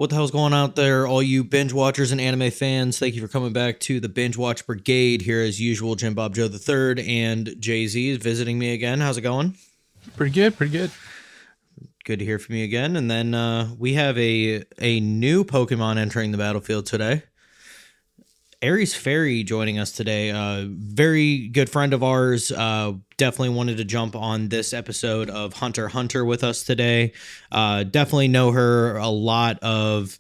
What the hell's going on out there, all you binge watchers and anime fans? Thank you for coming back to the Binge Watch Brigade. Here, as usual, Jim Bob Joe III and Jay-Z is visiting me again. How's it going? Pretty good, pretty good. Good to hear from you again. And then we have a new Pokemon entering the battlefield today. Aries Fairy joining us today. Very good friend of ours. Definitely wanted to jump on this episode of Hunter x Hunter with us today. Definitely know her a lot of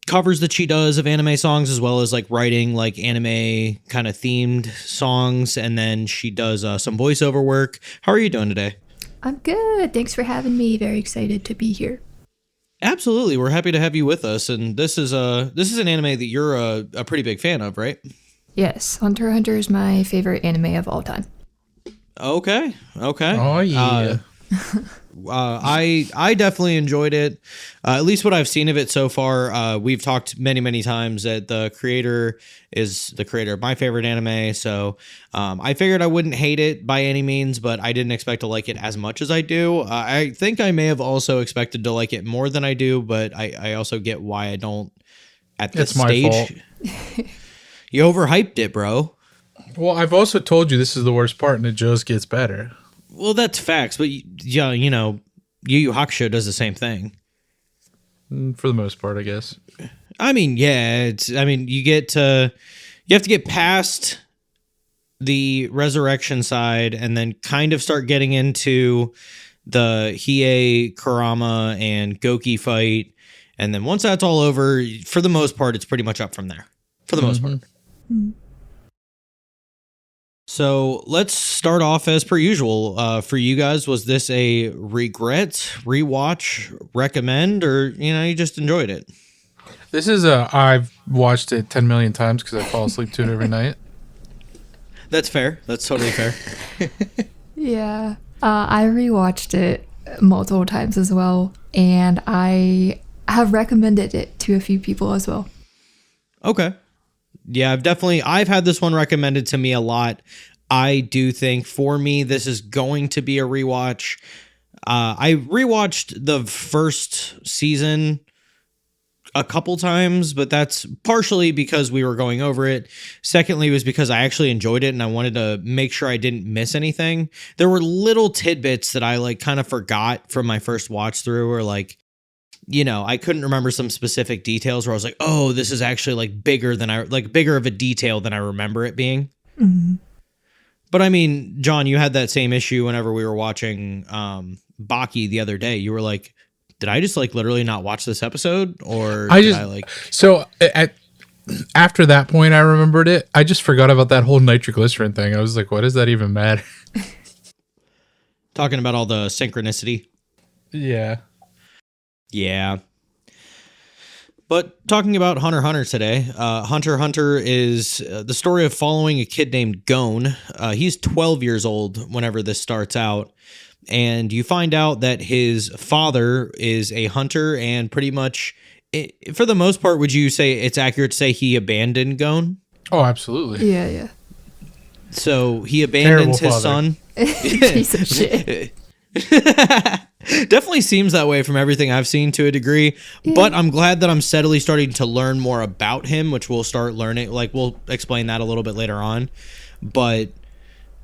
covers that she does of anime songs, as well as like writing like anime kind of themed songs. And then she does some voiceover work. How are you doing today? I'm good. Thanks for having me. Very excited to be here. Absolutely. We're happy to have you with us. And this is an anime that you're a pretty big fan of, right? Yes, Hunter x Hunter is my favorite anime of all time. Okay. Oh, yeah. I definitely enjoyed it. At least what I've seen of it so far. We've talked many times that the creator is the creator of my favorite anime. So I figured I wouldn't hate it by any means, but I didn't expect to like it as much as I do. I think I may have also expected to like it more than I do, but I also get why I don't at this stage. My fault. You overhyped it, bro. Well, I've also told you this is the worst part and it just gets better. Well, that's facts, but yeah, you know, Yu Yu Hakusho does the same thing. For the most part, I guess. I mean, yeah, you have to get past the resurrection side and then kind of start getting into the Hiei, Kurama, and Goki fight. And then once that's all over, for the most part, it's pretty much up from there. For the most part. Mm-hmm. So let's start off as per usual. For you guys, was this a regret, rewatch, recommend, or you just enjoyed it? This is I've watched it 10 million times because I fall asleep to it every night. That's fair. That's totally fair. Yeah, I rewatched it multiple times as well, and I have recommended it to a few people as well. Okay. Yeah, I've had this one recommended to me a lot. I do think for me, this is going to be a rewatch. I rewatched the first season a couple times, but that's partially because we were going over it. Secondly, was because I actually enjoyed it and I wanted to make sure I didn't miss anything. There were little tidbits that I like kind of forgot from my first watch through, or like, I couldn't remember some specific details where I was like, oh, this is actually like bigger of a detail than I remember it being. Mm-hmm. But I mean, John, you had that same issue whenever we were watching Baki the other day. You were like, did I just like literally not watch this episode? Or so after that point, I remembered it. I just forgot about that whole nitroglycerin thing. I was like, what does that even matter? Talking about all the synchronicity. Yeah. Yeah. But talking about Hunter x Hunter today, Hunter x Hunter is the story of following a kid named Gon. He's 12 years old whenever this starts out. And you find out that his father is a hunter, and pretty much, for the most part, would you say it's accurate to say he abandoned Gon? Oh, absolutely. Yeah. So he abandons his son. Piece of shit. Definitely seems that way from everything I've seen to a degree, but I'm glad that I'm steadily starting to learn more about him, which we'll start learning. Like, we'll explain that a little bit later on. But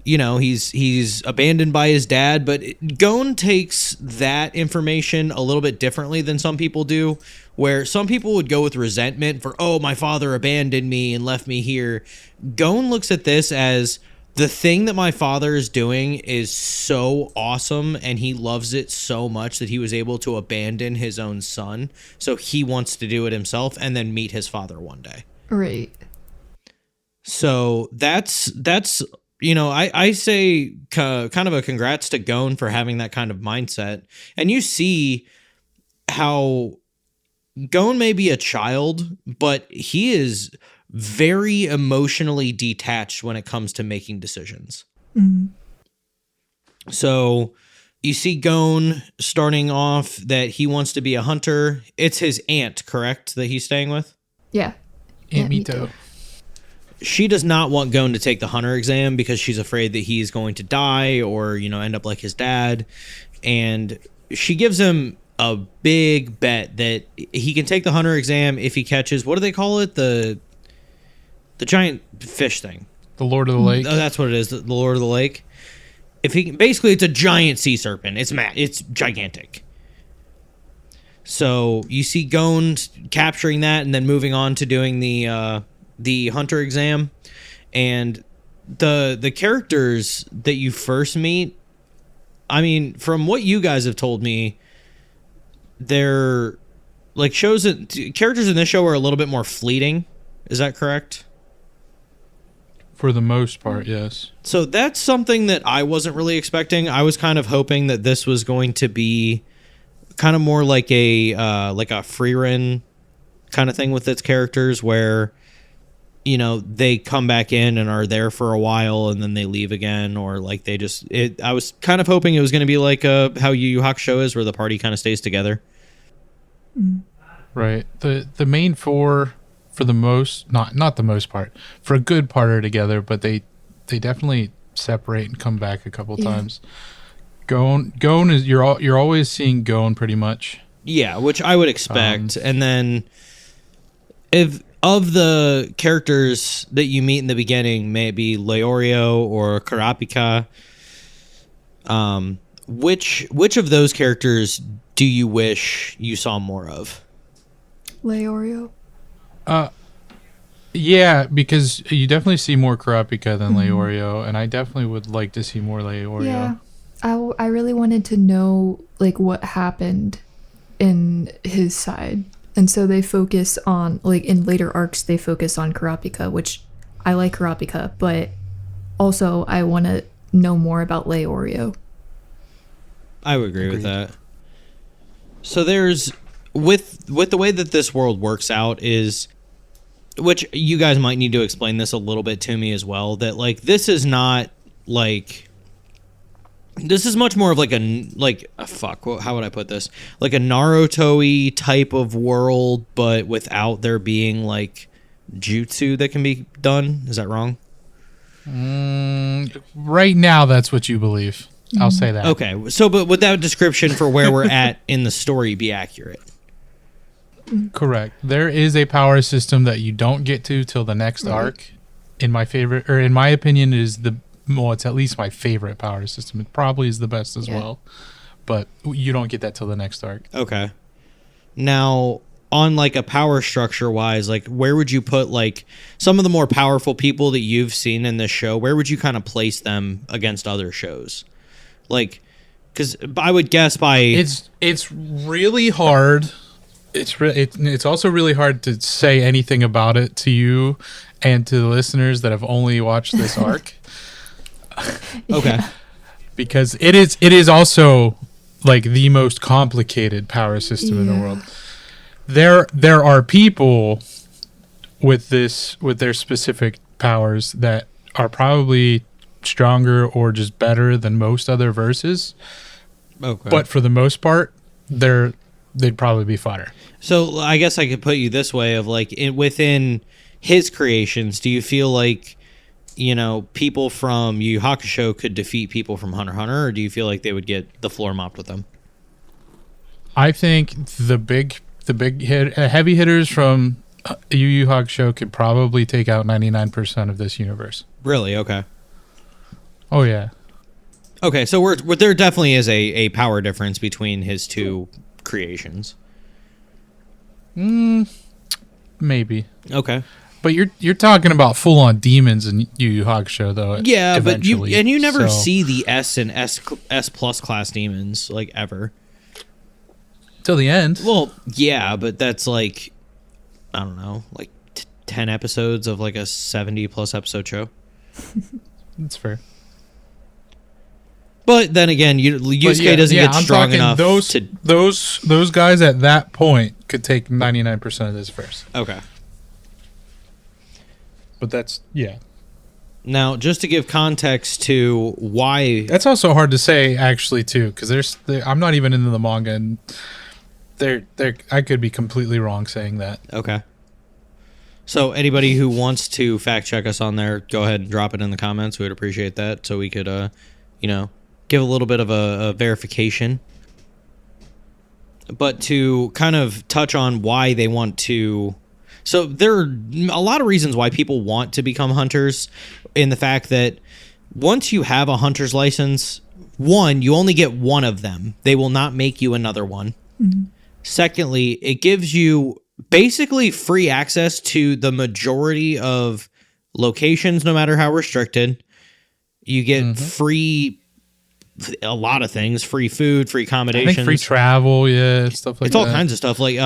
he's abandoned by his dad, but Gon takes that information a little bit differently than some people do, where some people would go with resentment for, oh, my father abandoned me and left me here. Gon looks at this as, the thing that my father is doing is so awesome, and he loves it so much that he was able to abandon his own son. So he wants to do it himself and then meet his father one day. Right. So that's I say kind of a congrats to Gon for having that kind of mindset. And you see how Gon may be a child, but he is very emotionally detached when it comes to making decisions. Mm-hmm. So you see Gon starting off that he wants to be a hunter. It's his aunt, correct, that he's staying with? Yeah. Aunt Mito. She does not want Gon to take the hunter exam because she's afraid that he's going to die or, end up like his dad. And she gives him a big bet that he can take the hunter exam if he catches, what do they call it? The giant fish thing. The Lord of the Lake. Oh, that's what it is. The Lord of the Lake. If he basically, it's a giant sea serpent. It's gigantic. So you see Gon capturing that and then moving on to doing the hunter exam, and the characters that you first meet. I mean, from what you guys have told me, they're like characters in this show are a little bit more fleeting. Is that correct? For the most part, yes. So that's something that I wasn't really expecting. I was kind of hoping that this was going to be kind of more like a free run kind of thing with its characters, where they come back in and are there for a while and then they leave again, or like they just. I was kind of hoping it was going to be like how Yu Yu Hakusho is, where the party kind of stays together. Right. The main four, for the most, not the most part, for a good part are together, but they definitely separate and come back a couple times. Gon is you're always seeing Gon pretty much. Yeah, which I would expect. And then if of the characters that you meet in the beginning, maybe Leorio or Kurapika, which of those characters do you wish you saw more of? Leorio. Yeah, because you definitely see more Kurapika than Leorio, and I definitely would like to see more Leorio. Yeah, I really wanted to know like what happened in his side, and so they focus on like in later arcs they focus on Kurapika, which I like Kurapika, but also I want to know more about Leorio. I would agree with that. So there's with the way that this world works out is, which you guys might need to explain this a little bit to me as well, that like this is not like, this is much more of like how would I put this, like a Naruto-y type of world, but without there being like jutsu that can be done. Is that wrong? Right now that's what you believe. I'll say that. Okay, so but would that description for where we're at in the story be accurate? Correct. There is a power system that you don't get to till the next arc. In my opinion, is it's at least my favorite power system. It probably is the best as well, but you don't get that till the next arc. Okay. Now, on like a power structure wise, like where would you put like some of the more powerful people that you've seen in this show? Where would you kind of place them against other shows? Like, because I would guess by it's really hard. It's also really hard to say anything about it to you and to the listeners that have only watched this arc. Okay. Because it is also like the most complicated power system in the world. There are people with their specific powers that are probably stronger or just better than most other verses. Okay. But for the most part, they'd probably be fodder. So I guess I could put you this way of like within his creations, do you feel like, people from Yu Yu Hakusho could defeat people from Hunter x Hunter, or do you feel like they would get the floor mopped with them? I think the heavy hitters from Yu Yu Hakusho could probably take out 99% of this universe. Really? Okay. Oh yeah. Okay, so there definitely is a power difference between his two creations. Maybe. Okay. But you're talking about full on demons in Yu Yu Hakusho though. Yeah, but you never so. see the S and S plus class demons like ever. Till the end. Well, yeah, but that's like, I don't know, like 10 episodes of like a 70 plus episode show. That's fair. But then again, Yusuke doesn't get strong enough. Those guys at that point could take 99% of this verse. Okay. But that's Now, just to give context to why, that's also hard to say actually too, because I'm not even into the manga, and I could be completely wrong saying that. Okay. So anybody who wants to fact check us on there, go ahead and drop it in the comments. We would appreciate that, so we could, give a little bit of a verification. But to kind of touch on why they want to, so there are a lot of reasons why people want to become hunters, in the fact that once you have a hunter's license, one, you only get one of them. They will not make you another one. Secondly, it gives you basically free access to the majority of locations, no matter how restricted. You get free, a lot of things, free food, free accommodations. I think free travel, stuff like it's that. all kinds of stuff. Like,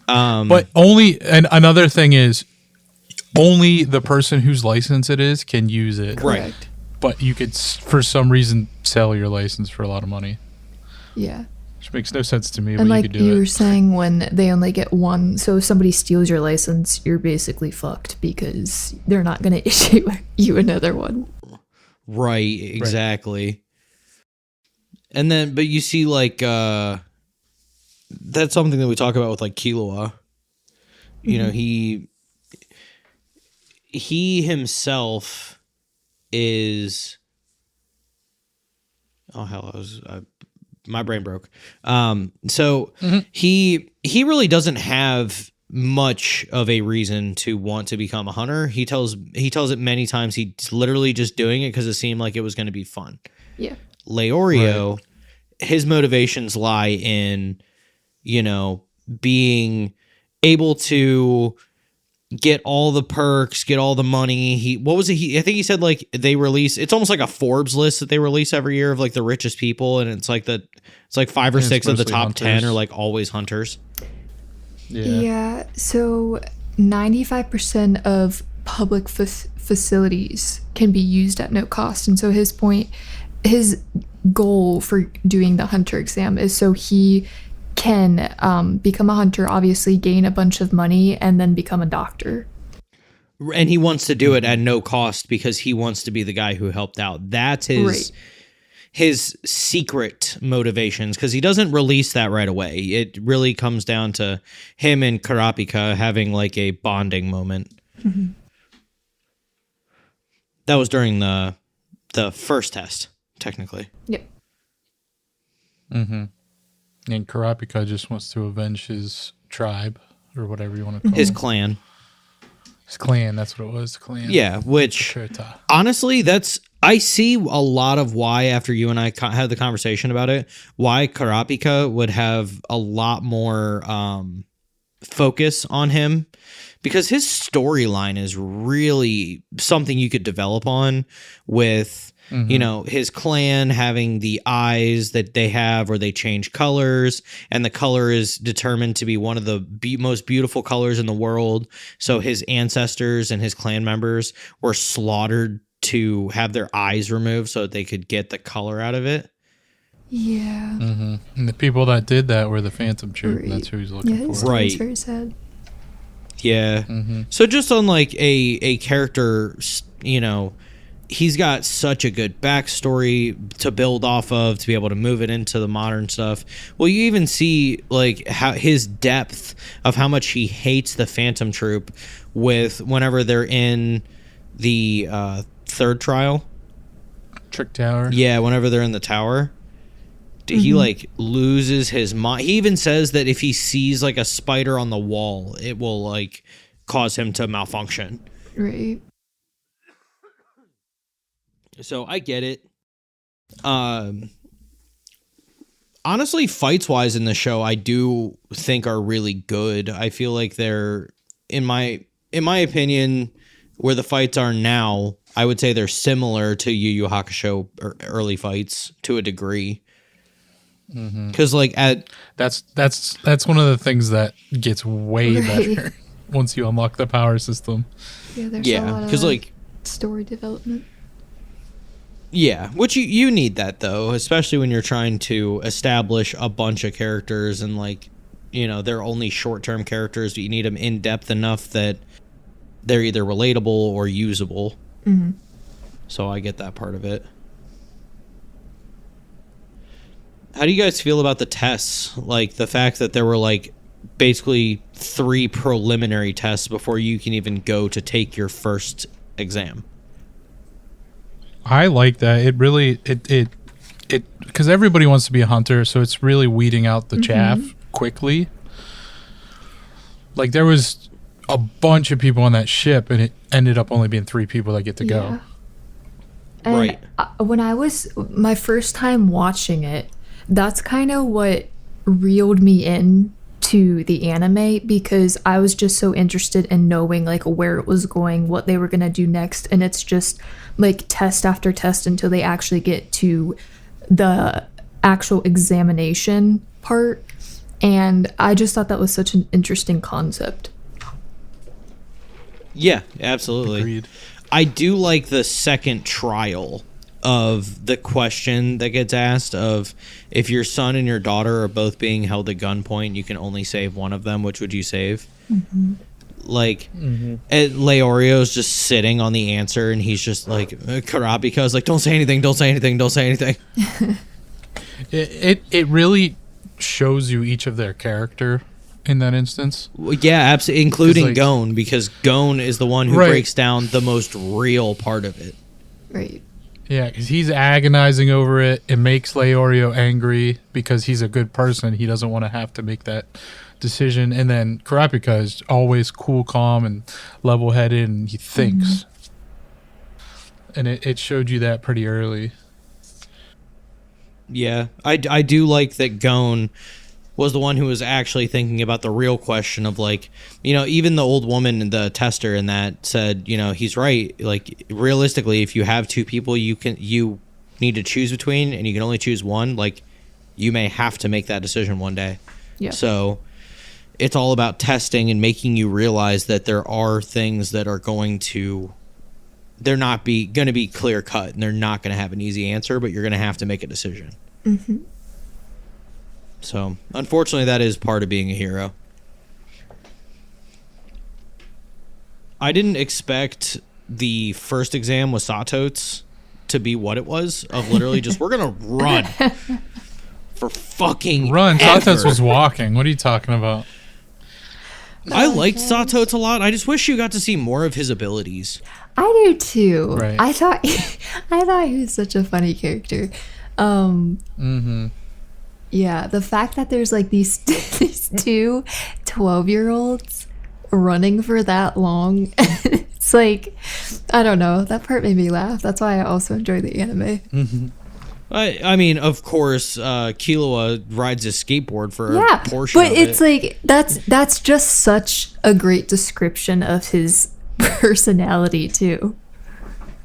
but only, and another thing is, only the person whose license it is can use it. right. But you could, for some reason, sell your license for a lot of money. Yeah. Which makes no sense to me, And but like you could do you were it. saying, when they only get one, so if somebody steals your license, you're basically fucked because they're not going to issue you another one. Right, exactly. And then, but you see, like, that's something that we talk about with, like, Killua. You know, he himself is... Oh, hell, my brain broke. So he really doesn't have much of a reason to want to become a hunter. He tells it many times he's literally just doing it because it seemed like it was going to be fun. Yeah. Leorio, his motivations lie in, you know, being able to get all the perks, get all the money. I think he said, like, they release, it's almost like a Forbes list that they release every year of, like, the richest people, and it's like 5 or 6 of the top hunters. 10 are, like, always hunters. Yeah. So 95% of public facilities can be used at no cost. And so his goal for doing the hunter exam is so he can become a hunter, obviously gain a bunch of money, and then become a doctor. And he wants to do it at no cost because he wants to be the guy who helped out. That's his secret motivations, because he doesn't release that right away. It really comes down to him and Kurapika having, like, a bonding moment. That was during the first test, technically. Yep. And Kurapika just wants to avenge his tribe, or whatever you want to call His it. clan. His clan, that's what it was, the clan. Yeah, which, Shota. honestly, I see a lot of why, after you and I had the conversation about it, why Kurapika would have a lot more focus on him, because his storyline is really something you could develop on with, you know, his clan having the eyes that they have where they change colors, and the color is determined to be one of the most beautiful colors in the world. So his ancestors and his clan members were slaughtered to have their eyes removed so that they could get the color out of it. Yeah. And the people that did that were the Phantom Troop. Right. That's who he's looking Yeah, for. Right. it's very sad. Yeah. So just on, like, a character, you know, he's got such a good backstory to build off of to be able to move it into the modern stuff. Well, you even see, like, how his depth of how much he hates the Phantom Troop with whenever they're in the third trial. Trick Tower. Yeah, whenever they're in the tower. He, like, loses his mind. He even says that if he sees, like, a spider on the wall, it will, like, cause him to malfunction. Right. So I get it. Honestly, fights wise in the show, I do think are really good. I feel like they're, in my opinion, where the fights are now, I would say they're similar to Yu Yu Hakusho early fights to a degree. Because like That's one of the things that gets way Right. better once you unlock the power system. Yeah, there's a lot because of like story development. yeah, which you need that though, especially when you're trying to establish a bunch of characters and like, you know, they're only short-term characters, but you need them in depth enough that they're either relatable or usable. Mm-hmm. So I get that part of it. How do you guys feel about the tests? Like the fact that there were like basically 3 preliminary tests before you can even go to take your first exam. I like that. It really it because everybody wants to be a hunter, so it's really weeding out the chaff quickly. Like there was a bunch of people on that ship, and it ended up only being 3 people that get to go. And Right. When I was my first time watching it, that's kind of what reeled me in to the anime, because I was just so interested in knowing like where it was going, what they were going to do next, and it's just like test after test until they actually get to the actual examination part. And I just thought that was such an interesting concept. Yeah, absolutely. Agreed. I do like the second trial of the question that gets asked of, if your son and your daughter are both being held at gunpoint, you can only save one of them. Which would you save? Like, Leorio's just sitting on the answer, and he's just like, Karapika's like, don't say anything, don't say anything, don't say anything. It really shows you each of their character in that instance. Well, yeah, absolutely, including like- Gon, because Gon is the one who Right. breaks down the most real part of it. Right. Yeah, because he's agonizing over it. It makes Leorio angry because he's a good person. He doesn't want to have to make that decision. And then Kurapika is always cool, calm, and level-headed, and he thinks. And it showed you that pretty early. Yeah, I do like that Gon was the one who was actually thinking about the real question of, like, you know, even the old woman, the tester in that, said, you know, he's right. Like, realistically, if you have 2 people you need to choose between, and you can only choose one, like, you may have to make that decision one day. Yeah. So it's all about testing and making you realize that there are things that are going to, they're not going to be clear cut, and they're not going to have an easy answer, but you're going to have to make a decision. So, unfortunately, that is part of being a hero. I didn't expect the first exam with Sato's to be what it was, of literally just, we're going to run for fucking Run. ever. Satos was walking. What are you talking about? I liked Sato's a lot. I just wish you got to see more of his abilities. I do too. Right. I thought he was such a funny character. Yeah, the fact that there's like these 2 12-year-olds running for that long, it's like, I don't know, that part made me laugh. That's why I also enjoy the anime. I mean, of course, Killua rides his skateboard for Yeah, a portion but of it's it. like that's just such a great description of his personality too.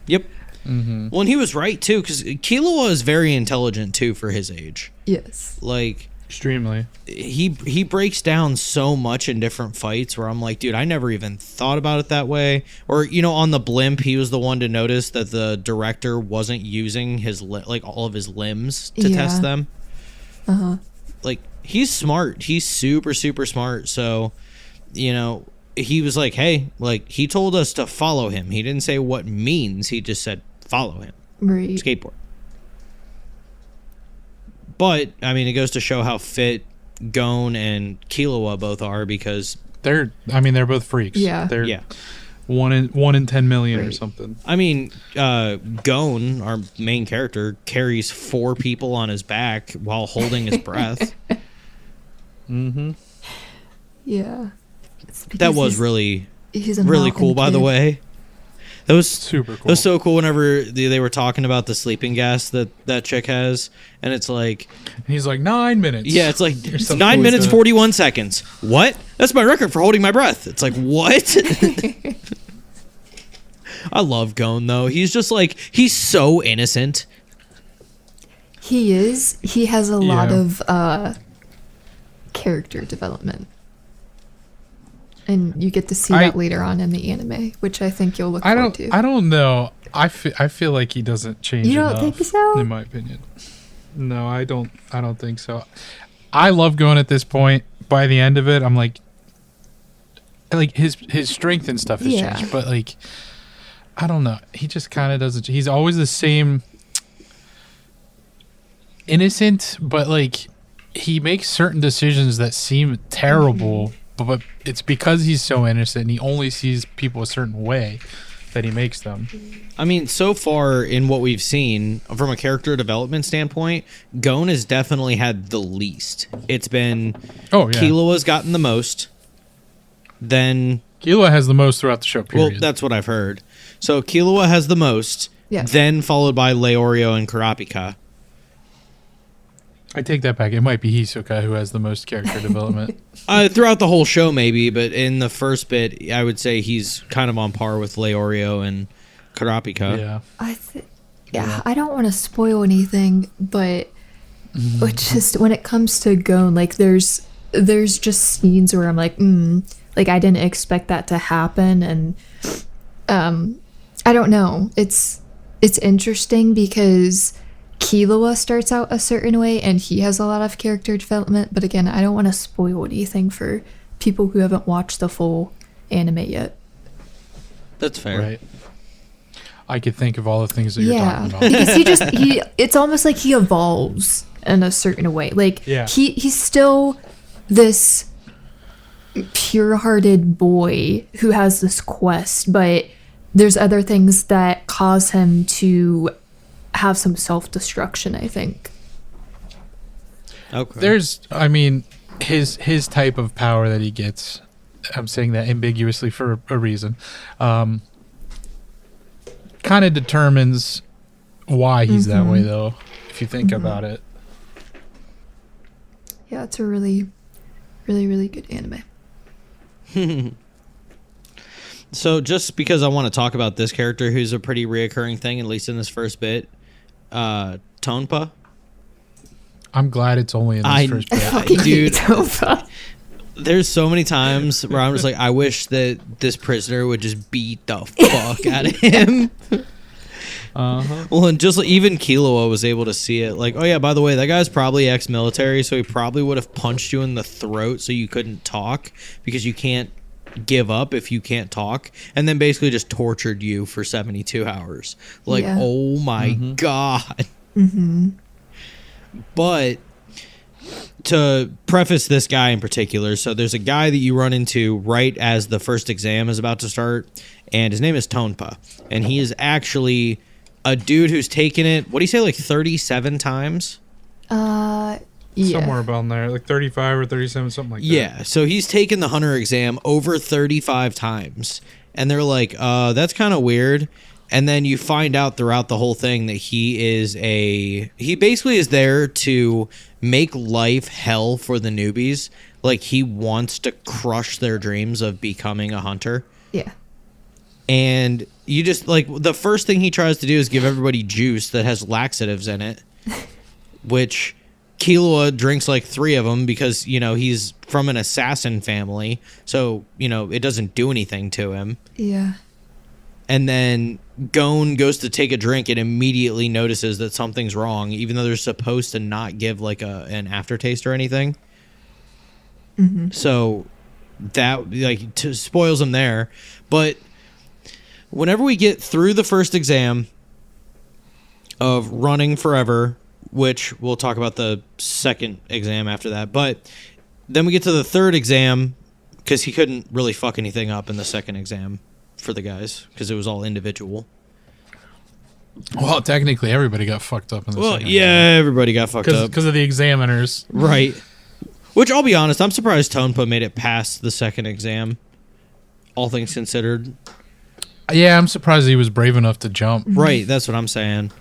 Yep. Well, and he was right, too, because Killua is very intelligent, too, for his age. Yes. Like, Extremely. he breaks down so much in different fights where I'm like, dude, I never even thought about it that way. Or, you know, on the blimp, he was the one to notice that the director wasn't using his all of his limbs to test them. Like, he's smart. He's super, super smart. So, you know, he was like, hey, like, he told us to follow him. He didn't say what means. He just said follow him. Right. Skateboard. But, I mean, it goes to show how fit Gon and Killua both are, because They're both freaks. Yeah. They're yeah. 1 in 10 million or Right. something. I mean, Gon, our main character, carries 4 people on his back while holding his breath. Yeah. It's That because was really he's a really mountain cool, by the kid. way. That was Super It cool. was so cool whenever they were talking about the sleeping gas that chick has, and it's like, And he's like 9 minutes. yeah, it's like Or something 9 like minutes that. 41 seconds. What? That's my record for holding my breath. It's like, what? I love Gon though. He's just like, he's so innocent. He is. He has a lot Yeah. of character development. And you get to see I- that later on in the anime, which I think you'll look I forward don't. to. I don't know. I feel like he doesn't change. You don't enough, think so? In my opinion, no, I don't. I don't think so. I love going at this point. By the end of it, I'm like his strength and stuff has Yeah. changed, but like, I don't know. He just kind of doesn't. He's always the same. Innocent, but like he makes certain decisions that seem terrible, but it's because he's so innocent and he only sees people a certain way that he makes them. I mean, so far in what we've seen from a character development standpoint, Gon has definitely had the least. It's been Killua's gotten the most. Then Killua has the most throughout the show. Period. Well, that's what I've heard. So Killua has the most. Yeah. Then followed by Leorio and Kurapika. I take that back. It might be Hisoka who has the most character development. Throughout the whole show, maybe, but in the first bit, I would say he's kind of on par with Leorio and Kurapika. Yeah. I don't want to spoil anything, but just when it comes to Gon, like there's just scenes where I'm like, like I didn't expect that to happen, and I don't know. It's interesting because Killua starts out a certain way and he has a lot of character development, but again, I don't want to spoil anything for people who haven't watched the full anime yet. That's fair. Right. I could think of all the things that you're talking about. Because it's almost like he evolves in a certain way. Like he's still this pure-hearted boy who has this quest, but there's other things that cause him to have some self-destruction, I think. Okay. There's, his type of power that he gets, I'm saying that ambiguously for a reason, kind of determines why he's that way, though, if you think about it. Yeah, it's a really, really, really good anime. So just because I want to talk about this character who's a pretty reoccurring thing, at least in this first bit, Tonpa. I'm glad it's only in this first bit. Dude, there's so many times where I'm just like, I wish that this prisoner would just beat the fuck out of him. Well, and just like, even Killua was able to see it. Like, oh yeah, by the way, that guy's probably ex-military, so he probably would have punched you in the throat so you couldn't talk, because you can't give up if you can't talk, and then basically just tortured you for 72 hours. Like, oh my god. But to preface this guy in particular, so there's a guy that you run into right as the first exam is about to start, and his name is Tonpa, and he is actually a dude who's taken it, what do you say, like 37 times? Somewhere about there, like 35 or 37, something like that. Yeah, so he's taken the hunter exam over 35 times, and they're like, that's kind of weird. And then you find out throughout the whole thing that he basically is there to make life hell for the newbies. Like, he wants to crush their dreams of becoming a hunter. Yeah. And you just, like, the first thing he tries to do is give everybody juice that has laxatives in it, which Killua drinks like 3 of them because, he's from an assassin family. So, it doesn't do anything to him. Yeah. And then Gon goes to take a drink and immediately notices that something's wrong, even though they're supposed to not give like an aftertaste or anything. So that spoils him there. But whenever we get through the first exam of running forever, which we'll talk about the second exam after that, but then we get to the third exam because he couldn't really fuck anything up in the second exam for the guys because it was all individual. Well, technically everybody got fucked up in the second exam. Everybody got fucked up because of the examiners, right? Which, I'll be honest, I'm surprised Tonpa made it past the second exam, all things considered. Yeah, I'm surprised he was brave enough to jump. Right, that's what I'm saying.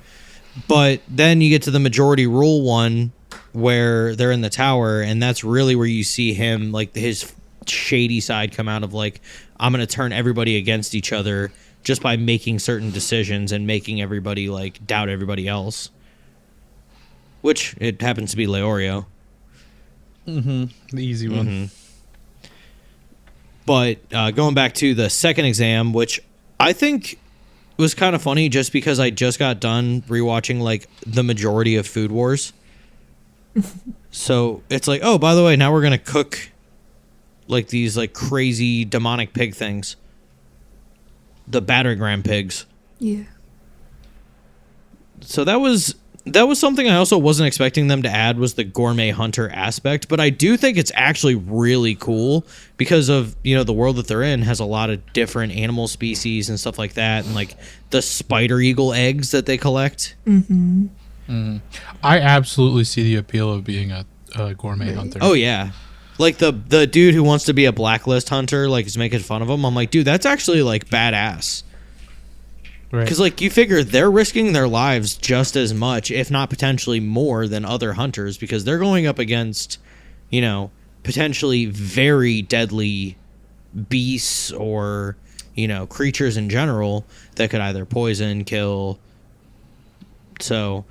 But then you get to the majority rule one where they're in the tower, and that's really where you see him, like, his shady side come out of, like, I'm going to turn everybody against each other just by making certain decisions and making everybody, like, doubt everybody else. Which, it happens to be Leorio. The easy one. But going back to the second exam, which I think was kind of funny just because I just got done rewatching like the majority of Food Wars. So it's like, oh, by the way, now we're gonna cook like these like crazy demonic pig things, the battering ram pigs. Yeah. So that was That was something I also wasn't expecting them to add, was the gourmet hunter aspect, but I do think it's actually really cool because of, the world that they're in has a lot of different animal species and stuff like that, and like the spider eagle eggs that they collect. I absolutely see the appeal of being a gourmet hunter. Oh yeah. Like the dude who wants to be a blacklist hunter, like, is making fun of him. I'm like, dude, that's actually like badass. Right. Because, like, you figure they're risking their lives just as much, if not potentially more, than other hunters, because they're going up against, potentially very deadly beasts or, creatures in general that could either poison, kill. So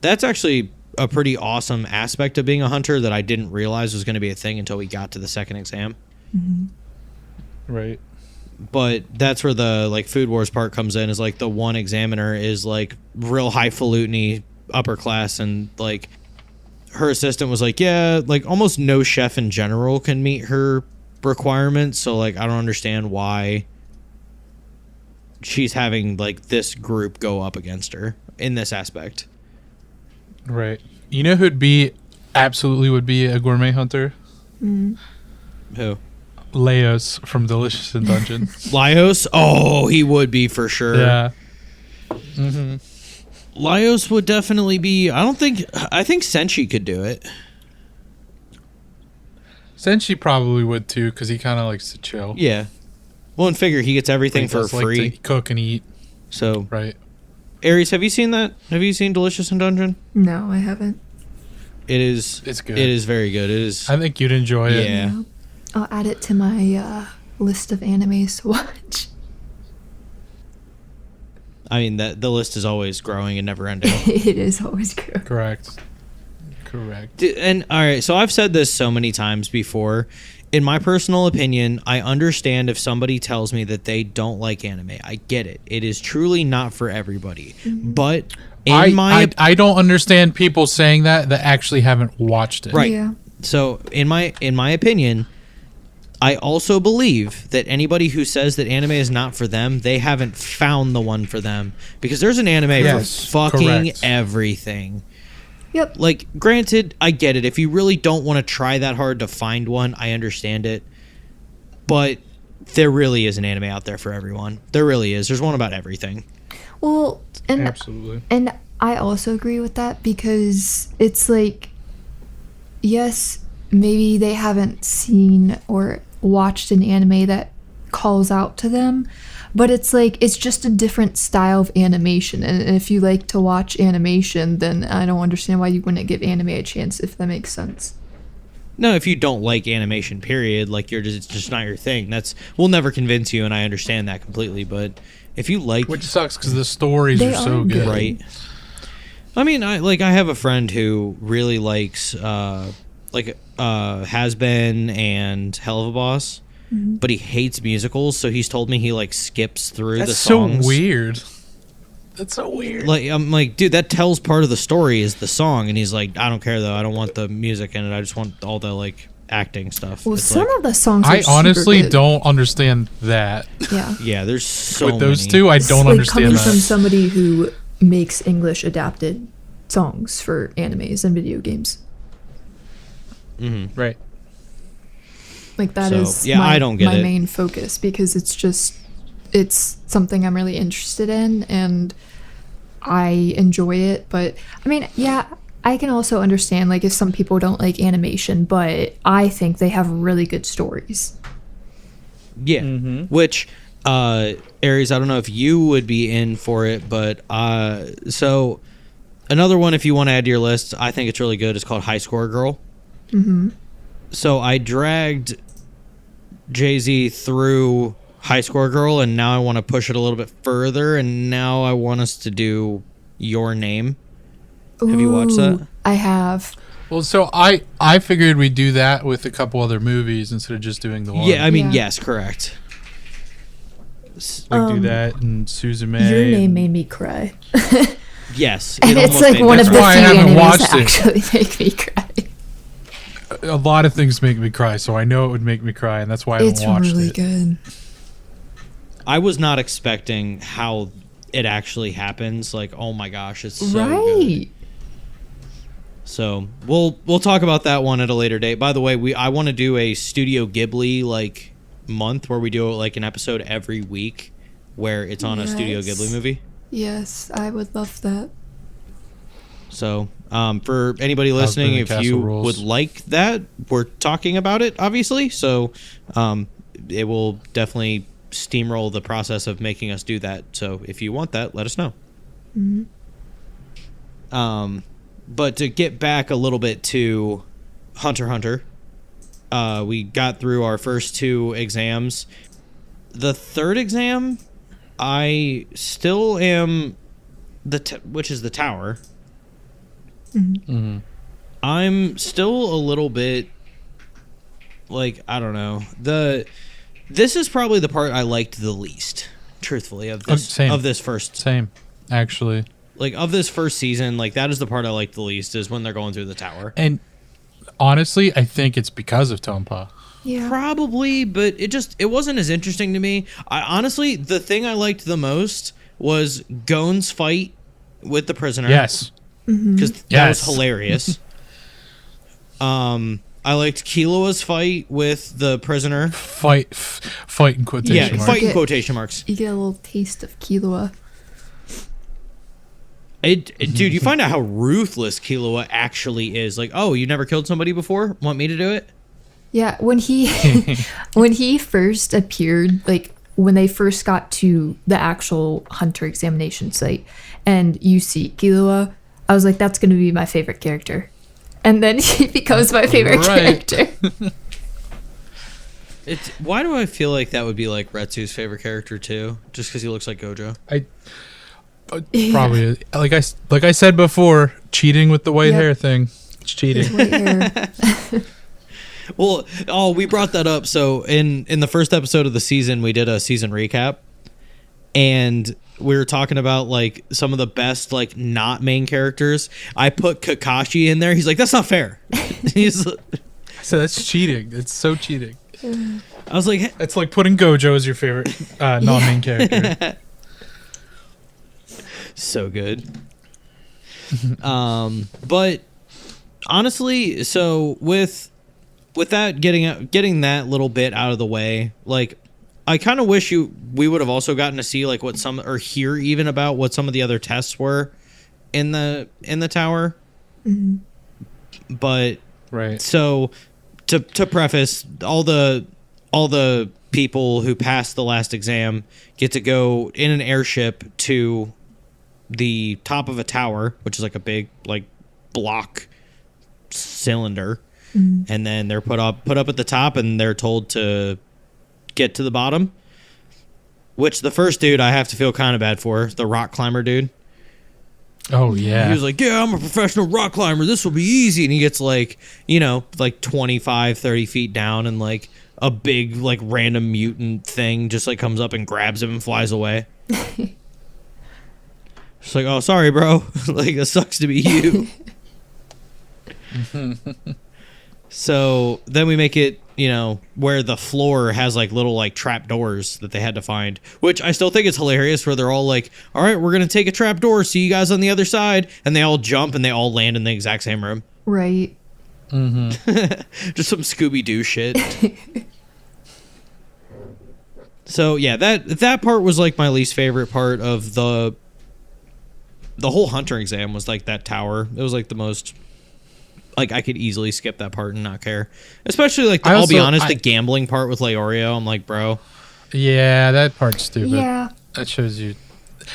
that's actually a pretty awesome aspect of being a hunter that I didn't realize was going to be a thing until we got to the second exam. Right. But that's where the like Food Wars part comes in, is like the one examiner is like real highfalutin upper class, and like her assistant was like, yeah, like almost no chef in general can meet her requirements, so like I don't understand why she's having like this group go up against her in this aspect. Right. You know who'd be absolutely would be a gourmet hunter? Who? Leos from Delicious in Dungeon. Laios? Oh, he would be for sure. Yeah. Laios would definitely be. I think Senshi could do it. Senshi probably would too, because he kind of likes to chill. Yeah. Well, and figure he gets everything He for does like free. to cook and eat. So, Right. Aries, have you seen that? Have you seen Delicious in Dungeon? No, I haven't. It's good. It is very good. It is. I think you'd enjoy it. Yeah. I'll add it to my list of animes to watch. I mean, the list is always growing and never ending. It is always good. Correct. And all right, so I've said this so many times before. In my personal opinion, I understand if somebody tells me that they don't like anime. I get it. It is truly not for everybody. But I don't understand people saying that actually haven't watched it. Right. Yeah. So in my opinion, I also believe that anybody who says that anime is not for them, they haven't found the one for them, because there's an anime Yes, for fucking correct. everything. Yep. Like, granted, I get it. If you really don't want to try that hard to find one, I understand it. But there really is an anime out there for everyone. There really is. There's one about everything. Well, and Absolutely. And I also agree with that, because it's like, yes, maybe they haven't seen or watched an anime that calls out to them, but it's like, it's just a different style of animation. And if you like to watch animation, then I don't understand why you wouldn't give anime a chance, if that makes sense. No, if you don't like animation, period, like it's just not your thing. We'll never convince you, and I understand that completely. But if you like, Which sucks because the stories They are so are good. good. right? I mean, I have a friend who really likes Has Been and Hell of a Boss, but he hates musicals. So he's told me he like skips through That's the songs. so weird. That's so weird. Like, I'm like, dude, that tells part of the story is the song, and he's like, I don't care though. I don't want the music in it. I just want all the like acting stuff. Well, It's some like, of the songs are I honestly super good. don't understand that. Yeah. yeah, there's so With those many. two, I It's don't like understand coming that. from somebody who makes English adapted songs for animes and video games. Right. Like that So, is yeah, I don't get my it. main focus, because it's something I'm really interested in and I enjoy it. But I mean, yeah, I can also understand like if some people don't like animation, but I think they have really good stories. Yeah, which Aries, I don't know if you would be in for it, but so another one, if you want to add to your list, I think it's really good. It's called High Score Girl. So I dragged Jay-Z through High Score Girl, and now I want to push it a little bit further, and now I want us to do Your Name. Have you watched that? Ooh, I have. Well, so I figured we'd do that with a couple other movies instead of just doing the one. Yeah, I mean, Yeah. yes, correct. We do that and Suzume. Your Name and- made me cry. Yes. And it's almost like made one me of the cry. why I few haven't animes watched that it. actually make me cry. A lot of things make me cry, so I know it would make me cry, and that's why I It's haven't watched really it. good. I was not expecting how it actually happens. Like, oh my gosh, it's so good. Right. So we'll talk about that one at a later date. By the way, I want to do a Studio Ghibli like month where we do like an episode every week where it's on a Studio Ghibli movie. Yes, I would love that. So for anybody listening, if you would like that, we're talking about it, obviously. So it will definitely steamroll the process of making us do that. So if you want that, let us know. Mm-hmm. But to get back a little bit to Hunter x Hunter, we got through our first 2 exams. The third exam, I still am which is the tower. Mm-hmm. Mm-hmm. I'm still a little bit like, I don't know. This is probably the part I liked the least, truthfully, of this first. Same, actually. Like, of this first season, like, that is the part I like the least, is when they're going through the tower. And honestly, I think it's because of Tompa. Yeah. Probably, but it wasn't as interesting to me. Honestly, the thing I liked the most was Gon's fight with the prisoner. Yes. Because that was hilarious. I liked Killua's fight with the prisoner. Fight in quotation marks. Fight in quotation marks. You get a little taste of Killua. Dude, you find out how ruthless Killua actually is. Like, oh, you never killed somebody before? Want me to do it? Yeah, when he first appeared, like when they first got to the actual hunter examination site, and you see Killua, I was like, that's going to be my favorite character. And then he becomes my favorite character. Why do I feel like that would be like Retsu's favorite character too? Just because he looks like Gojo? Probably. Like I said before, cheating with the white hair thing. It's cheating. White hair. Well, we brought that up. So in the first episode of the season, we did a season recap, and we were talking about like some of the best like not main characters. I put Kakashi in there. He's like, that's not fair. So that's cheating. It's so cheating. I was like, it's like putting Gojo as your favorite non-main character. So good. But honestly, so with that getting that little bit out of the way, like I kind of wish we would have also gotten to see like what some, or hear even about what some of the other tests were in the tower. Mm-hmm. But right. So to preface, all the people who passed the last exam get to go in an airship to the top of a tower, which is like a big like block cylinder, and then they're put up at the top, and they're told to get to the bottom. Which the first dude I have to feel kind of bad for, the rock climber dude. Oh yeah, he was like, yeah, I'm a professional rock climber, this will be easy. And he gets like, you know, like 25-30 feet down, and like a big like random mutant thing just like comes up and grabs him and flies away. It's like, oh, sorry, bro. Like, it sucks to be you. So then we make it, you know, where the floor has like little like trap doors that they had to find, which I still think is hilarious, where they're all like, all right, we're going to take a trap door. See you guys on the other side. And they all jump and they all land in the exact same room. Right. Mm-hmm. Just some Scooby-Doo shit. So yeah, that part was like my least favorite part of the whole hunter exam, was like that tower. It was like the most, like I could easily skip that part and not care. Especially like I'll be honest, the gambling part with Leorio. I'm like, bro. Yeah, that part's stupid. Yeah. That shows you.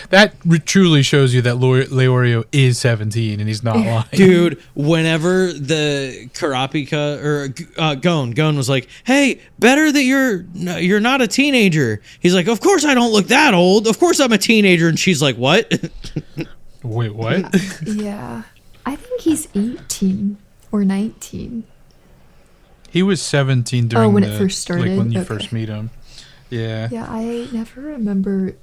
That truly shows you that Leorio is 17 and he's not lying. Dude, whenever the Kurapika or Gon was like, "Hey, better that you're not a teenager." He's like, "Of course I don't look that old. Of course I'm a teenager." And she's like, "What?" Wait, what? Yeah. I think he's 18 or 19. He was 17 during when it first started? Like when you first meet him. Yeah. Yeah, I never remember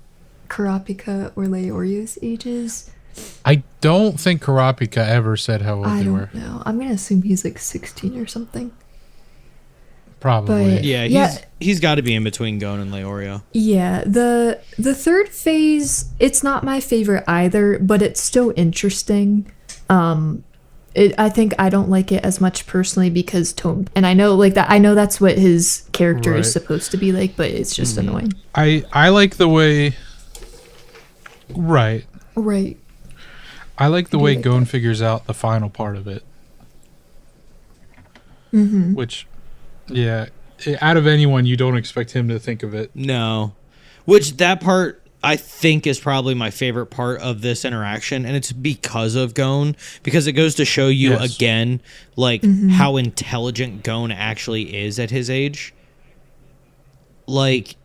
Kurapika or Leorio's ages. I don't think Kurapika ever said how old they were. I don't know. I'm going to assume he's like 16 or something. Probably. But, yeah, he's got to be in between Gon and Leorio. Yeah, the third phase, it's not my favorite either, but it's still interesting. I think I don't like it as much personally because tone, and I know like that. I know that's what his character Right. is supposed to be like, but it's just annoying. I like the way. Right. Right. I like the do way like Gon figures out the final part of it. Mm-hmm. Which, yeah, out of anyone, you don't expect him to think of it. No. Which that part I think is probably my favorite part of this interaction, and it's because of Gon, because it goes to show you Yes. again like how intelligent Gon actually is at his age. Like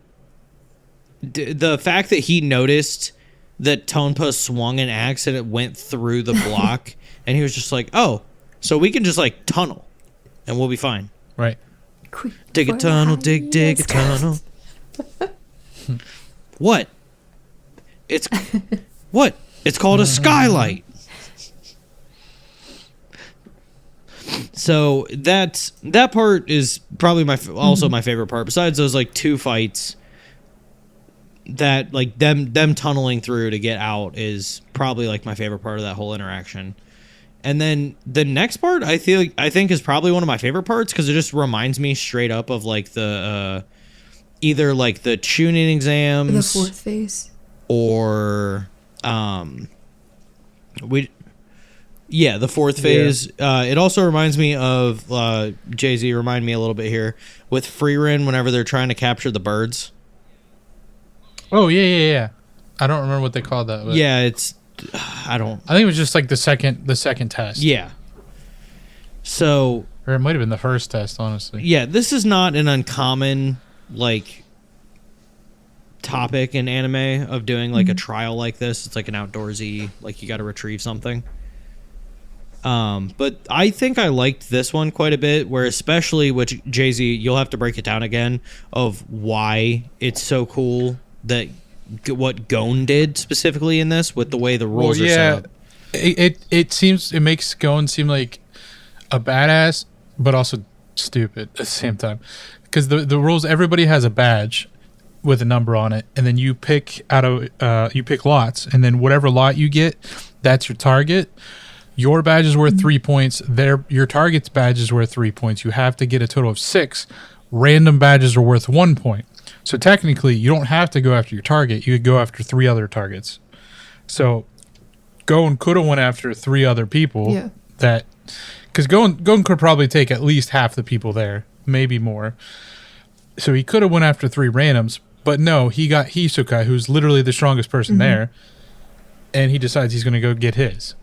the fact that he noticed that Tonpa swung an axe and it went through the block and he was just like, "Oh, so we can just like tunnel and we'll be fine." Right. Dig a tunnel, dig a tunnel. What? It's what? It's called a skylight. So that part is probably also my favorite part. Besides those like two fights, that like them tunneling through to get out is probably like my favorite part of that whole interaction. And then the next part I think is probably one of my favorite parts because it just reminds me straight up of like the either like the tuning exams, The fourth phase. or the fourth phase. It also reminds me of Jay-Z. Remind me a little bit here with Freerin whenever they're trying to capture the birds. Oh yeah. I don't remember what they called that. But Yeah, it's I don't. I think it was just like the second test. Yeah. So Or it might have been the first test, honestly. yeah, this is not an uncommon like topic in anime of doing like a trial like this. It's like an outdoorsy, like you got to retrieve something. But I think I liked this one quite a bit, where especially which Jay-Z, you'll have to break it down again of why it's so cool that what Gon did specifically in this with the way the rules are set up. It makes Gon seem like a badass, but also stupid at the same time. Because the rules, everybody has a badge with a number on it, and then you pick lots, and then whatever lot you get, that's your target. Your badge is worth 3 points. Your target's badge is worth 3 points. You have to get a total of 6. Random badges are worth 1 point. So technically, you don't have to go after your target. You could go after 3 other targets. So Gon could have went after 3 other people. Yeah. Because Gon could probably take at least half the people there, maybe more. So he could have went after 3 randoms, but no, he got Hisoka, who's literally the strongest person there, and he decides he's going to go get his.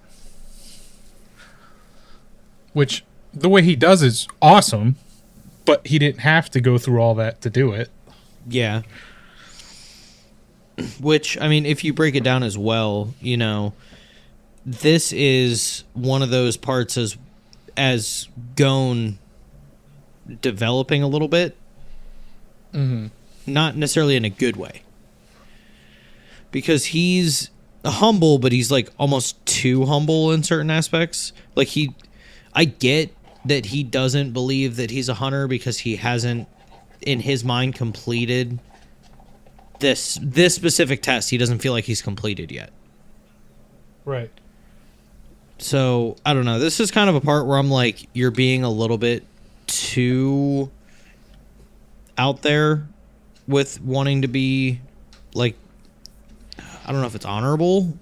Which, the way he does is awesome, but he didn't have to go through all that to do it. Yeah. Which, I mean, if you break it down as well, you know, this is one of those parts as Gon developing a little bit. Not necessarily in a good way. Because he's humble, but he's like almost too humble in certain aspects. Like I get that he doesn't believe that he's a hunter because he hasn't, in his mind, completed this specific test. He doesn't feel like he's completed yet. Right. So, I don't know. This is kind of a part where I'm like, you're being a little bit too out there with wanting to be, like, I don't know if it's honorable.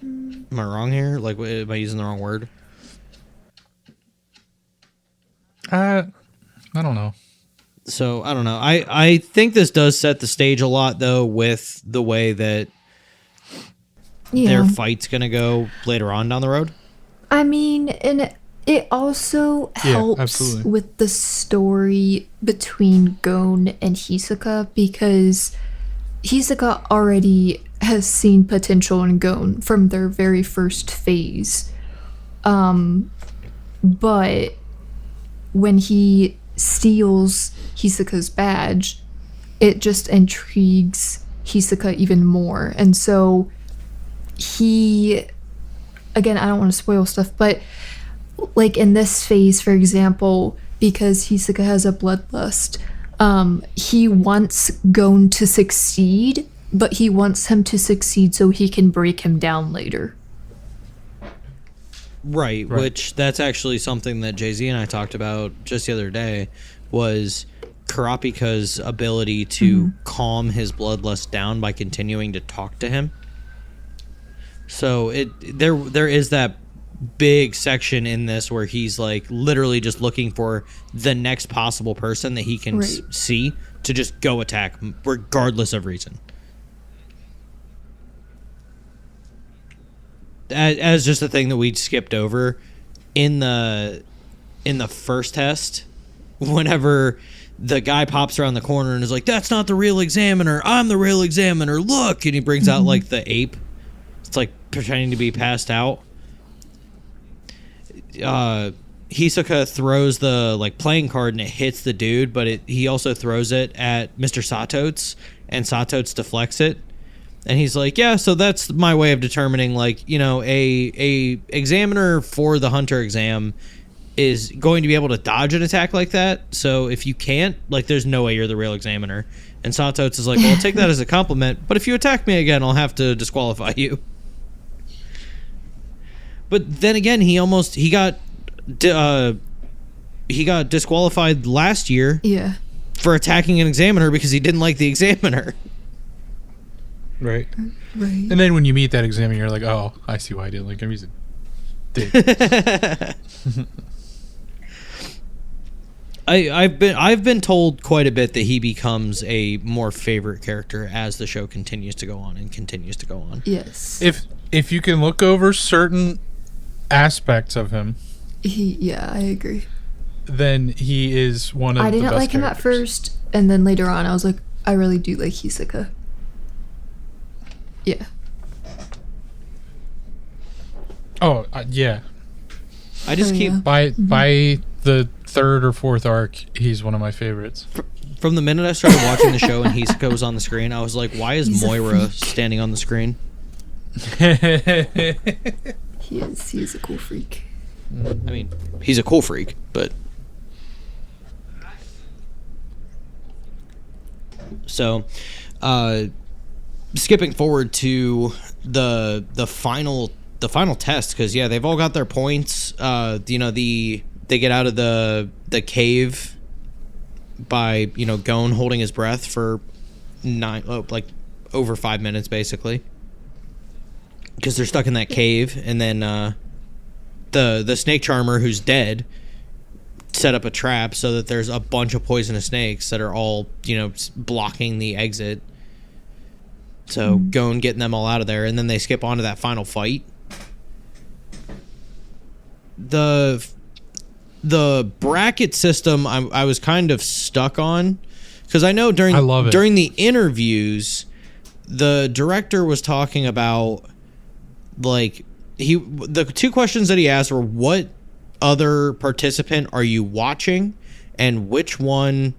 Am I wrong here? Like, am I using the wrong word? I don't know. So, I don't know. I think this does set the stage a lot, though, with the way that their fight's going to go later on down the road. I mean, and it also helps absolutely. with the story between Gon and Hisoka because Hisoka already has seen potential in Gon from their very first phase. But when he steals Hisoka's badge, it just intrigues Hisoka even more. And so he, again, I don't want to spoil stuff, but like in this phase, for example, because Hisoka has a bloodlust, he wants Gon to succeed, but he wants him to succeed so he can break him down later. Right, which that's actually something that Jay-Z and I talked about just the other day, was Kurapika's ability to calm his bloodlust down by continuing to talk to him. So there is that big section in this where he's like literally just looking for the next possible person that he can see to just go attack regardless of reason. As just a thing that we skipped over in the first test, whenever the guy pops around the corner and is like, "That's not the real examiner. I'm the real examiner. Look!" And he brings out like the ape. It's like pretending to be passed out. Hisoka throws the like playing card and it hits the dude, but he also throws it at Mr. Satotes, and Satotes deflects it. And he's like, "Yeah, so that's my way of determining, like, you know, a examiner for the hunter exam is going to be able to dodge an attack like that. So if you can't, like, there's no way you're the real examiner." And Satotes is like, "Well, I'll take that as a compliment, but if you attack me again, I'll have to disqualify you." But then again, he got disqualified last year for attacking an examiner because he didn't like the examiner. Right. And then when you meet that examiner, you're like, "Oh, I see why I didn't like him. He's a dick." I've been told quite a bit that he becomes a more favorite character as the show continues to go on and continues to go on. Yes. If you can look over certain aspects of him, I agree. Then he is one of the best. I didn't like him at first, and then later on I was like, I really do like Hisoka. Yeah. Oh, yeah. I just keep by the third or fourth arc, he's one of my favorites. From the minute I started watching the show and Hisoka was on the screen, I was like, "Why is Moira standing on the screen?" He's a cool freak. I mean, he's a cool freak, but so skipping forward to the final test, because they've all got their points. They get out of the cave by Gon holding his breath for over 5 minutes basically, because they're stuck in that cave, and then the snake charmer, who's dead, set up a trap so that there's a bunch of poisonous snakes that are all blocking the exit. So Gon getting them all out of there, and then they skip on to that final fight. The bracket system I was kind of stuck on, because I know during the interviews the director was talking about, like, the two questions that he asked were, what other participant are you watching, and which one,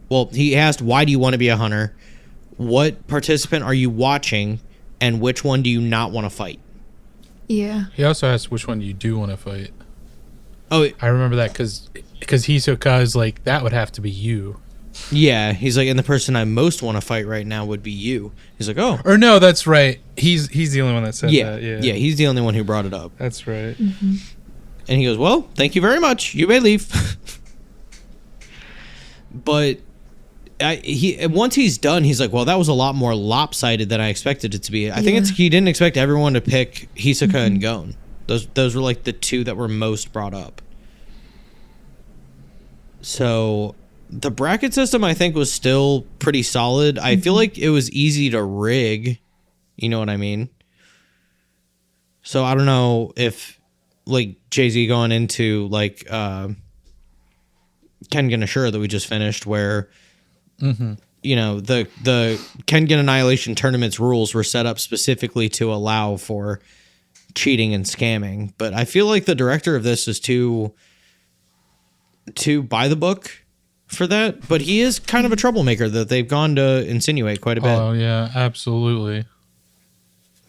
well, he asked, why do you want to be a hunter, what participant are you watching, and which one do you not want to fight? Yeah. He also asked which one you do want to fight. Oh, I remember that because Hisoka is like, that would have to be you. Yeah, he's like, and the person I most want to fight right now would be you. He's like, oh. Or no, that's right. He's the only one that said that. Yeah, he's the only one who brought it up. That's right. Mm-hmm. And he goes, well, thank you very much. You may leave. But once he's done, he's like, well, that was a lot more lopsided than I expected it to be. I think he didn't expect everyone to pick Hisoka and Gon. Those were like the two that were most brought up. So the bracket system, I think, was still pretty solid. I feel like it was easy to rig. You know what I mean? So I don't know if, like, Jay-Z going into, like, Kengan Ashura that we just finished, where, the Kengan Annihilation Tournament's rules were set up specifically to allow for cheating and scamming. But I feel like the director of this is too by the book for that. But he is kind of a troublemaker that they've gone to insinuate quite a bit. Oh, yeah, absolutely.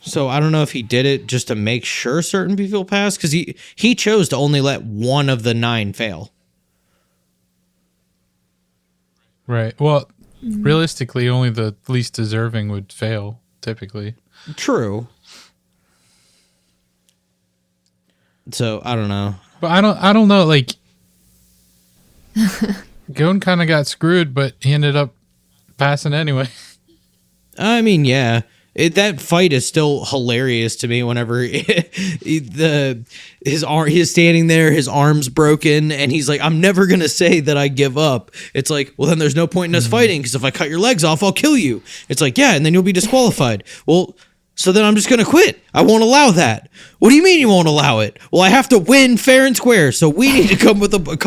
So I don't know if he did it just to make sure certain people pass, because he chose to only let one of the 9 fail. Right. Well, realistically, only the least deserving would fail, typically. True. So I don't know. But I don't know. Like, Gon kind of got screwed, but he ended up passing anyway. I mean, yeah. That fight is still hilarious to me whenever he's standing there, his arm's broken, and he's like, I'm never going to say that I give up. It's like, well, then there's no point in us fighting, because if I cut your legs off, I'll kill you. It's like, yeah, and then you'll be disqualified. Well, so then I'm just going to quit. I won't allow that. What do you mean you won't allow it? Well, I have to win fair and square, so we need to come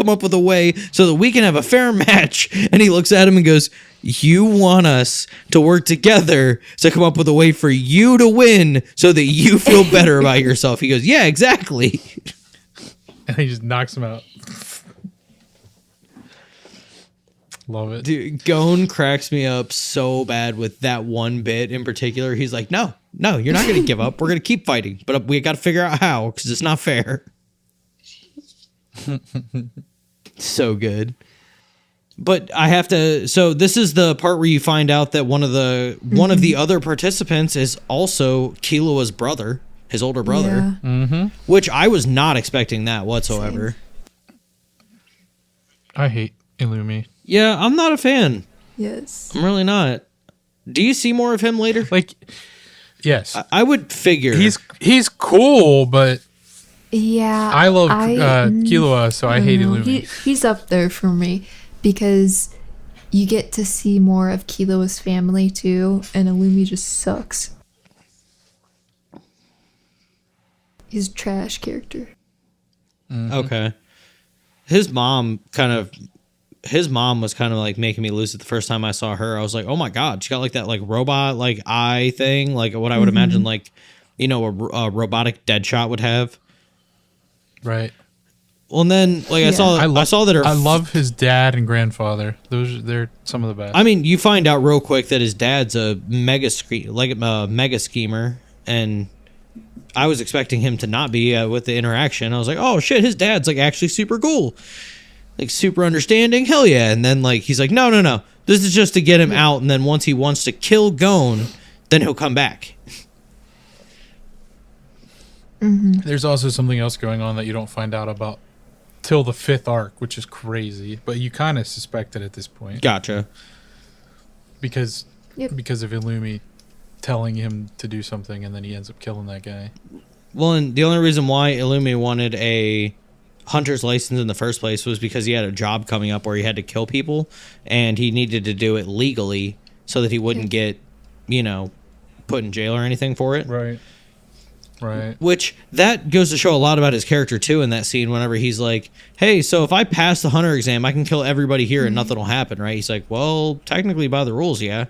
up with a way so that we can have a fair match. And he looks at him and goes, you want us to work together to come up with a way for you to win so that you feel better about yourself. He goes, yeah, exactly. And he just knocks him out. Love it. Dude, Gon cracks me up so bad with that one bit in particular. He's like, no, you're not going to give up. We're going to keep fighting, but we got to figure out how, because it's not fair. So good. But I have to. So this is the part where you find out that one of the other participants is also Killua's brother, his older brother, which I was not expecting that whatsoever. Same. I hate Illumi. Yeah, I'm not a fan. Yes. I'm really not. Do you see more of him later? Like, yes, I would figure he's cool, but Yeah. I love Killua, so I hate Illumi. He's up there for me because you get to see more of Killua's family too, and Illumi just sucks. He's a trash character. Okay. His mom was kind of like making me lose it the first time I saw her. I was like, oh my God, she got like that like robot like eye thing, like what I would imagine like, you know, a robotic Deadshot would have. Right. Well, and then like I saw that her. I love his dad and grandfather. They're some of the best. I mean, you find out real quick that his dad's a mega schemer, and I was expecting him to not be with the interaction. I was like, oh shit, his dad's like actually super cool. Like super understanding, hell yeah. And then like he's like, no, this is just to get him out, and then once he wants to kill Gon, then he'll come back. There's also something else going on that you don't find out about till the 5th arc, which is crazy, but you kind of suspect it at this point. Gotcha. Because of Illumi telling him to do something, and then he ends up killing that guy. Well, and the only reason why Illumi wanted a hunter's license in the first place was because he had a job coming up where he had to kill people, and he needed to do it legally so that he wouldn't get, you know, put in jail or anything for it. Right. Which that goes to show a lot about his character too in that scene whenever he's like, hey, so if I pass the hunter exam, I can kill everybody here and nothing will happen, right? He's like, well, technically by the rules, yeah.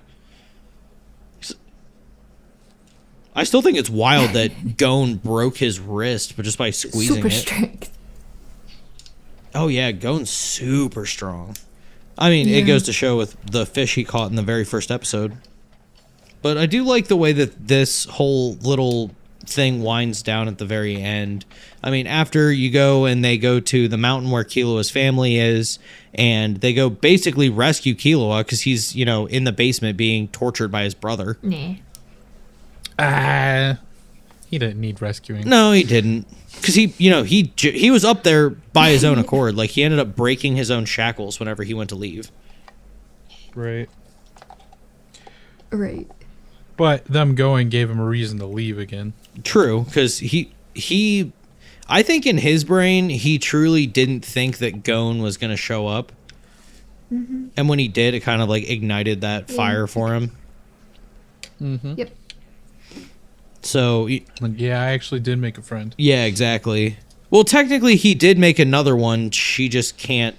I still think it's wild that Gon broke his wrist, but just by squeezing Super it. strength. Oh yeah, Gon's super strong. I mean, it goes to show with the fish he caught in the very first episode. But I do like the way that this whole little thing winds down at the very end. I mean, after you go and they go to the mountain where Killua's family is, and they go basically rescue Killua because he's, you know, in the basement being tortured by his brother. Nah. He didn't need rescuing. No, he didn't. Because he was up there by his own accord. Like, he ended up breaking his own shackles whenever he went to leave. Right. But them going gave him a reason to leave again. True, because he I think in his brain, he truly didn't think that Gon was going to show up. And when he did, it kind of like ignited that fire for him. Yep. So yeah, I actually did make a friend. Yeah, exactly. Well, technically he did make another one. She just can't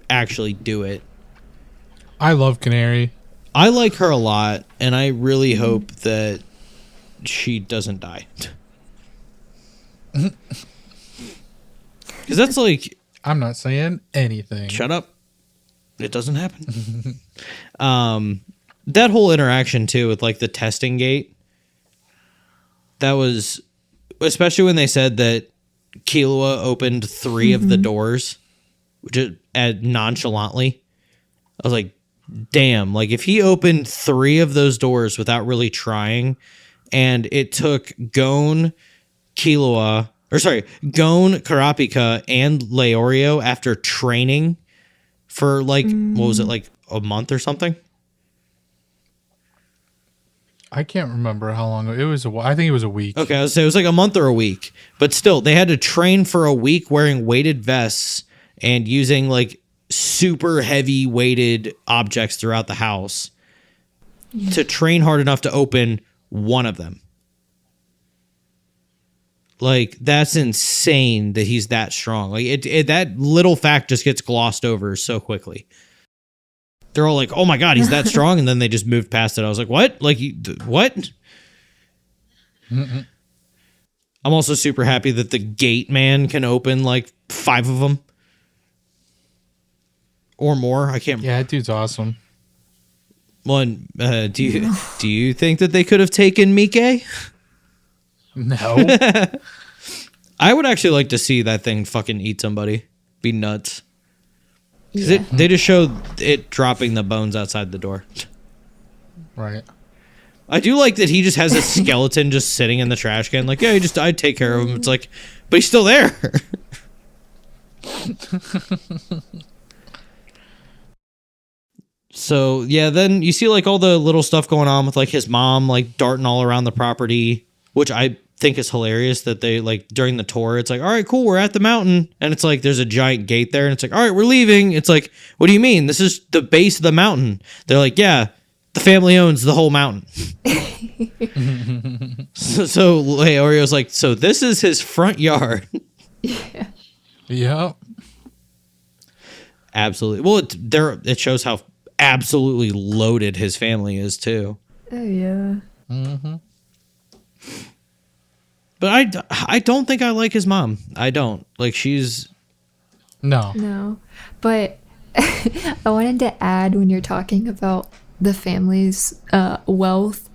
actually do it. I love Canary. I like her a lot, and I really hope that she doesn't die. Because that's like... I'm not saying anything. Shut up. It doesn't happen. That whole interaction, too, with like the testing gate, that was... Especially when they said that Killua opened 3 of the doors, just nonchalantly. I was like, damn, like if he opened 3 of those doors without really trying, and it took Gon, Killua, or sorry, Gon, Kurapika, and Leorio after training for like what was it, like a month or something? I can't remember how long it was. I think it was a week. Okay, I was say it was like a month or a week, but still, they had to train for a week wearing weighted vests and using like super heavy weighted objects throughout the house to train hard enough to open one of them. Like, that's insane that he's that strong. Like, that little fact just gets glossed over so quickly. They're all like, "Oh my god, he's that strong," and then they just moved past it. I was like, "What? Like, what?" I'm also super happy that the gate man can open like 5 of them or more. I can't. Yeah, that dude's awesome. One, do you think that they could have taken Mike? No. I would actually like to see that thing fucking eat somebody. Be nuts. 'Cause Yeah. they just showed it dropping the bones outside the door. Right. I do like that he just has a skeleton just sitting in the trash can. Like, yeah, I'd take care of him. It's like, but he's still there. So yeah, then you see like all the little stuff going on with like his mom like darting all around the property, which I think is hilarious that they like during the tour, it's like, all right, cool, we're at the mountain. And it's like, there's a giant gate there. And it's like, all right, we're leaving. It's like, what do you mean? This is the base of the mountain. They're like, yeah, the family owns the whole mountain. so Leorio's like, so this is his front yard. Yeah. Yep. Absolutely. Well, it shows how absolutely loaded his family is too. Oh yeah. Mm-hmm. But I don't think I like his mom. I don't. Like, she's... No. No. But I wanted to add, when you're talking about the family's wealth,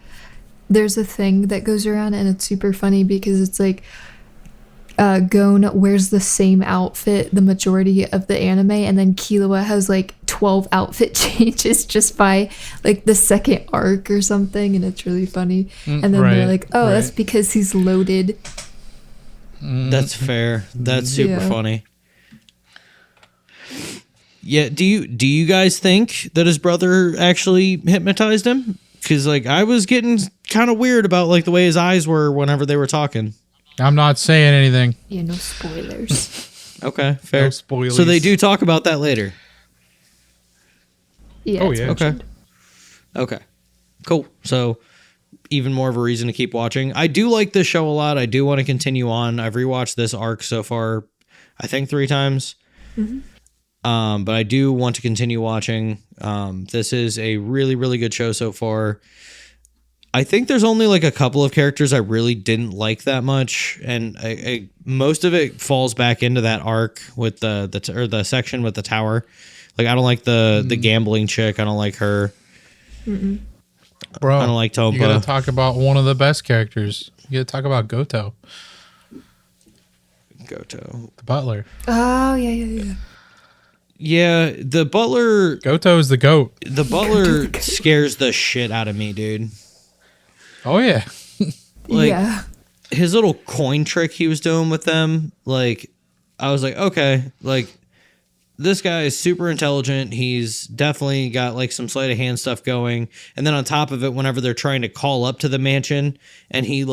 there's a thing that goes around and it's super funny because it's like Gon wears the same outfit the majority of the anime, and then Killua has like 12 outfit changes just by like the second arc or something, and it's really funny. And then they're like, oh, that's because he's loaded. That's fair. That's super funny. Yeah, do you guys think that his brother actually hypnotized him? Because like I was getting kind of weird about like the way his eyes were whenever they were talking. I'm not saying anything. Yeah, no spoilers. Okay, fair. No spoilers. So they do talk about that later. Yeah. Oh, it's yeah. mentioned. Okay. Cool. So even more of a reason to keep watching. I do like this show a lot. I do want to continue on. I've rewatched this arc so far, I think 3 times. But I do want to continue watching. This is a really, really good show so far. I think there's only like a couple of characters I really didn't like that much, and most of it falls back into that arc with the section with the tower. Like I don't like the gambling chick. I don't like her. Bro, I don't like Tompa. You gotta talk about one of the best characters. You gotta talk about Goto, the butler. Oh, yeah. Yeah, the butler. Goto is the goat. The butler scares the shit out of me, dude. Oh yeah. Like, yeah. his little coin trick he was doing with them, like, I was like, okay, like, this guy is super intelligent. He's definitely got, like, some sleight of hand stuff going. And then on top of it, whenever they're trying to call up to the mansion, and he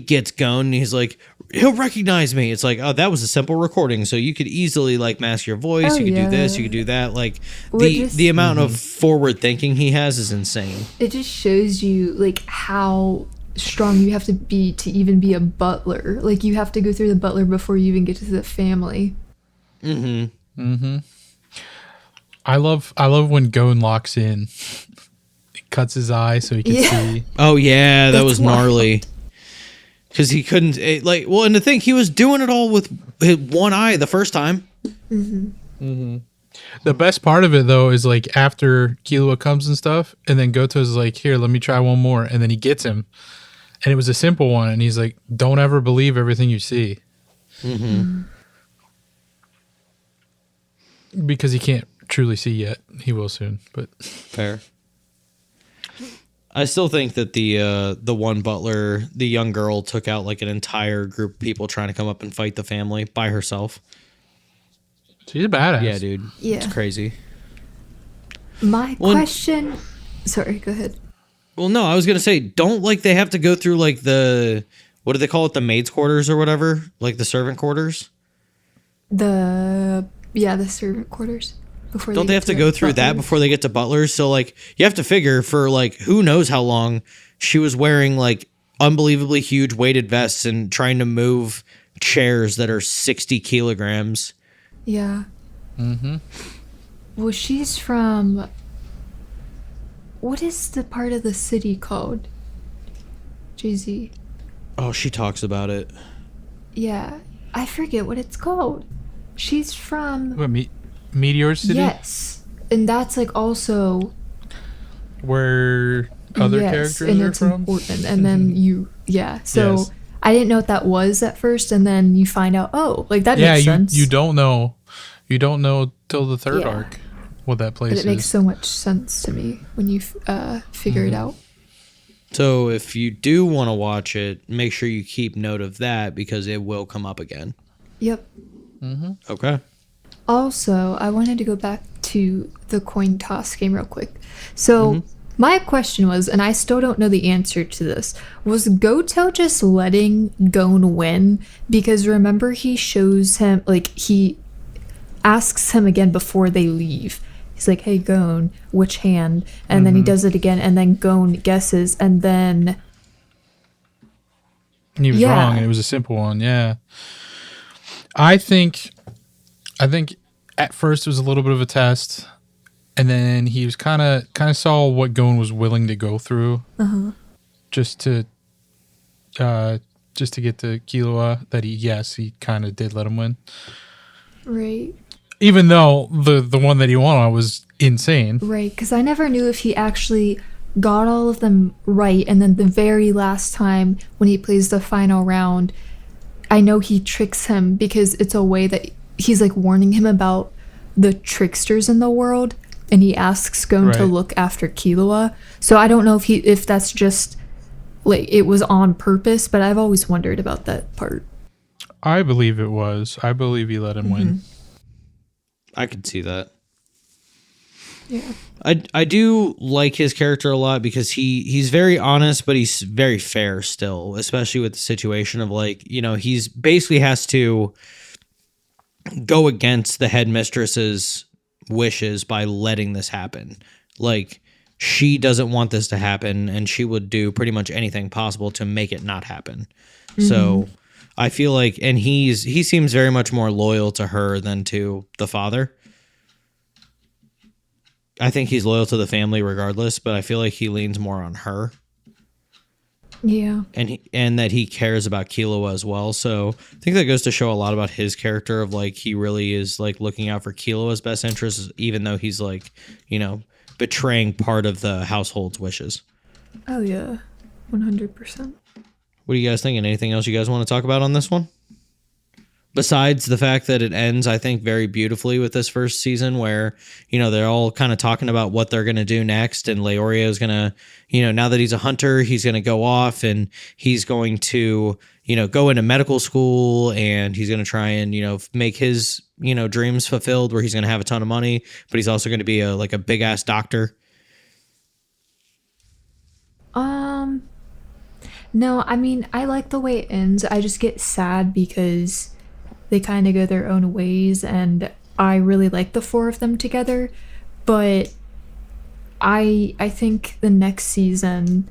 gets going, and he's like, he'll recognize me. It's like, oh, that was a simple recording, so you could easily, like, mask your voice. You could do this, you could do that. Like, the amount of forward thinking he has is insane. It just shows you like how strong you have to be to even be a butler. Like you have to go through the butler before you even get to the family. I love when Gon locks in. He cuts his eye so he can see. Oh yeah, that That's was gnarly. Because he couldn't and to think he was doing it all with his one eye the first time. The best part of it though is like after Killua comes and stuff, and then Goto's like, here, let me try one more, and then he gets him. And it was a simple one, and he's like, don't ever believe everything you see. Because he can't truly see yet. He will soon, but Fair. I still think that the one butler, the young girl, took out like an entire group of people trying to come up and fight the family by herself. She's a badass. Yeah, dude. Yeah. It's crazy. My question. Sorry, go ahead. Well, no, I was gonna say, don't like they have to go through like the what do they call it, the maids' quarters or whatever, like the servant quarters. The servant quarters. Before Don't they have to get go through that butlers. before they get to butlers? So like you have to figure for like who knows how long she was wearing like unbelievably huge weighted vests and trying to move chairs that are 60 kilograms. Yeah. Well, she's from. What is the part of the city called? Jay-Z. Oh, she talks about it. Yeah, I forget what it's called. She's from. What, Meteor City? Yes, and that's like also. Where other yes, characters and are it's from? important. And then so Yes. I didn't know what that was at first, and then you find out. Oh, like that Yeah, makes sense. you don't know. You don't know till the third Yeah. arc what that place But is. it makes so much sense to me when you figure it out. So if you do want to watch it, make sure you keep note of that because it will come up again. Yep. Okay. Also, I wanted to go back to the coin toss game real quick. So, my question was, and I still don't know the answer to this, was Goto just letting Gon win? Because remember, he shows him, like, he asks him again before they leave. He's like, hey, Gon, which hand? And then he does it again, and then Gon guesses, and then. And he was Yeah. wrong, and it was a simple one. Yeah. I think at first it was a little bit of a test, and then he was kind of saw what Gon was willing to go through, just to get to Killua. That he kind of did let him win, Right. even though the one that he won on was insane. Right, because I never knew if he actually got all of them right, and then the very last time when he plays the final round, I know he tricks him because it's a way that he's like warning him about the tricksters in the world, and he asks Gon to Right. look after Killua. So I don't know if that's just like it was on purpose, but I've always wondered about that part. I believe it was. I believe he let him win. I could see that. Yeah. I do like his character a lot because he's very honest, but he's very fair still, especially with the situation of like, you know, he's basically has to go against the headmistress's wishes by letting this happen. Like she doesn't want this to happen and she would do pretty much anything possible to make it not happen. So I feel like, and he seems very much more loyal to her than to the father. I think he's loyal to the family regardless, but I feel like he leans more on her, Yeah. and that he cares about Killua as well. So I think that goes to show a lot about his character of like he really is like looking out for Killua's best interests, even though he's like, you know, betraying part of the household's wishes. Oh yeah. 100%. What are you guys thinking? Anything else you guys want to talk about on this one? Besides the fact that it ends, I think, very beautifully with this first season where, you know, they're all kind of talking about what they're going to do next. And Leorio is going to, you know, now that he's a hunter, he's going to go off and he's going to, you know, go into medical school and he's going to try and, you know, make his, you know, dreams fulfilled where he's going to have a ton of money, but he's also going to be like a big ass doctor. No, I mean, I like the way it ends. I just get sad because they kind of go their own ways, and I really like the four of them together. But I think the next season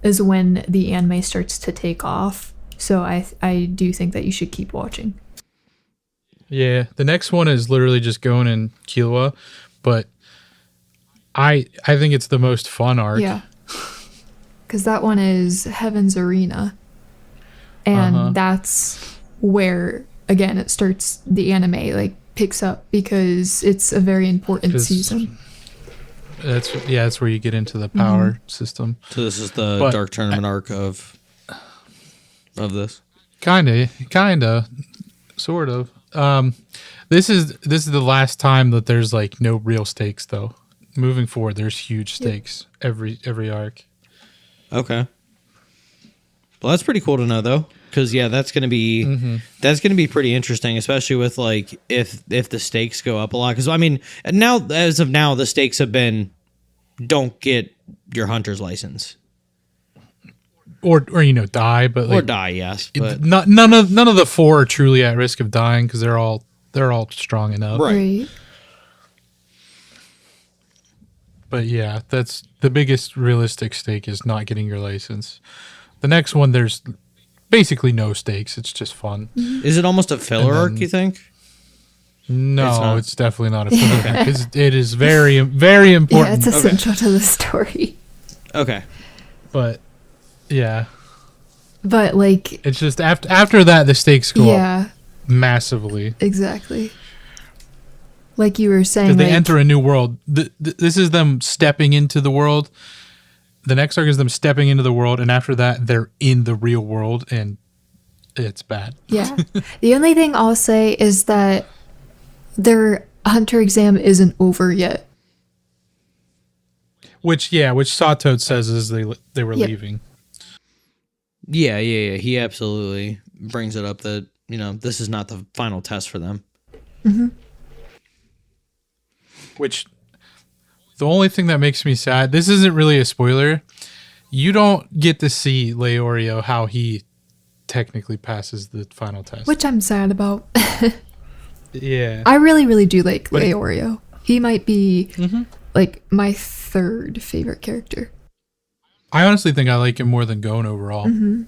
is when the anime starts to take off. So I do think that you should keep watching. Yeah, the next one is literally just Gon and Killua, but I think it's the most fun arc. Yeah. Because that one is Heaven's Arena. And that's where, again, it starts, the anime, like, picks up because it's a very important 'Cause season. That's where you get into the power system. So this is the Dark Tournament arc of this. Kinda, sort of. This is the last time that there's like no real stakes though. moving forward, there's huge stakes every arc. Okay. Well, that's pretty cool to know, though, because that's gonna be pretty interesting, especially with like if the stakes go up a lot. Because I mean, now as of now, the stakes have been don't get your hunter's license Or die, but like, or die. Yes, but none of the 4 are truly at risk of dying because they're all strong enough. Right. But yeah, that's the biggest realistic stake is not getting your license. The next one, there's basically no stakes. It's just fun. Is it almost a filler arc, you think? No, it's definitely not a filler arc. It is very, very important. Yeah, it's essential to the story. Okay. But yeah. But like, it's just after that, the stakes go up massively. Exactly. Like you were saying, because they enter a new world. This is them stepping into the world. The next arc is them stepping into the world, and after that, they're in the real world, and it's bad. Yeah. The only thing I'll say is that their hunter exam isn't over yet. Which Sawtoad says is they were leaving. Yeah. He absolutely brings it up that this is not the final test for them. Mm-hmm. Which, the only thing that makes me sad, this isn't really a spoiler, you don't get to see Leorio how he technically passes the final test. Which I'm sad about. Yeah. I really, really do like Leorio. He might be like my 3rd favorite character. I honestly think I like him more than Gon overall. Mm-hmm.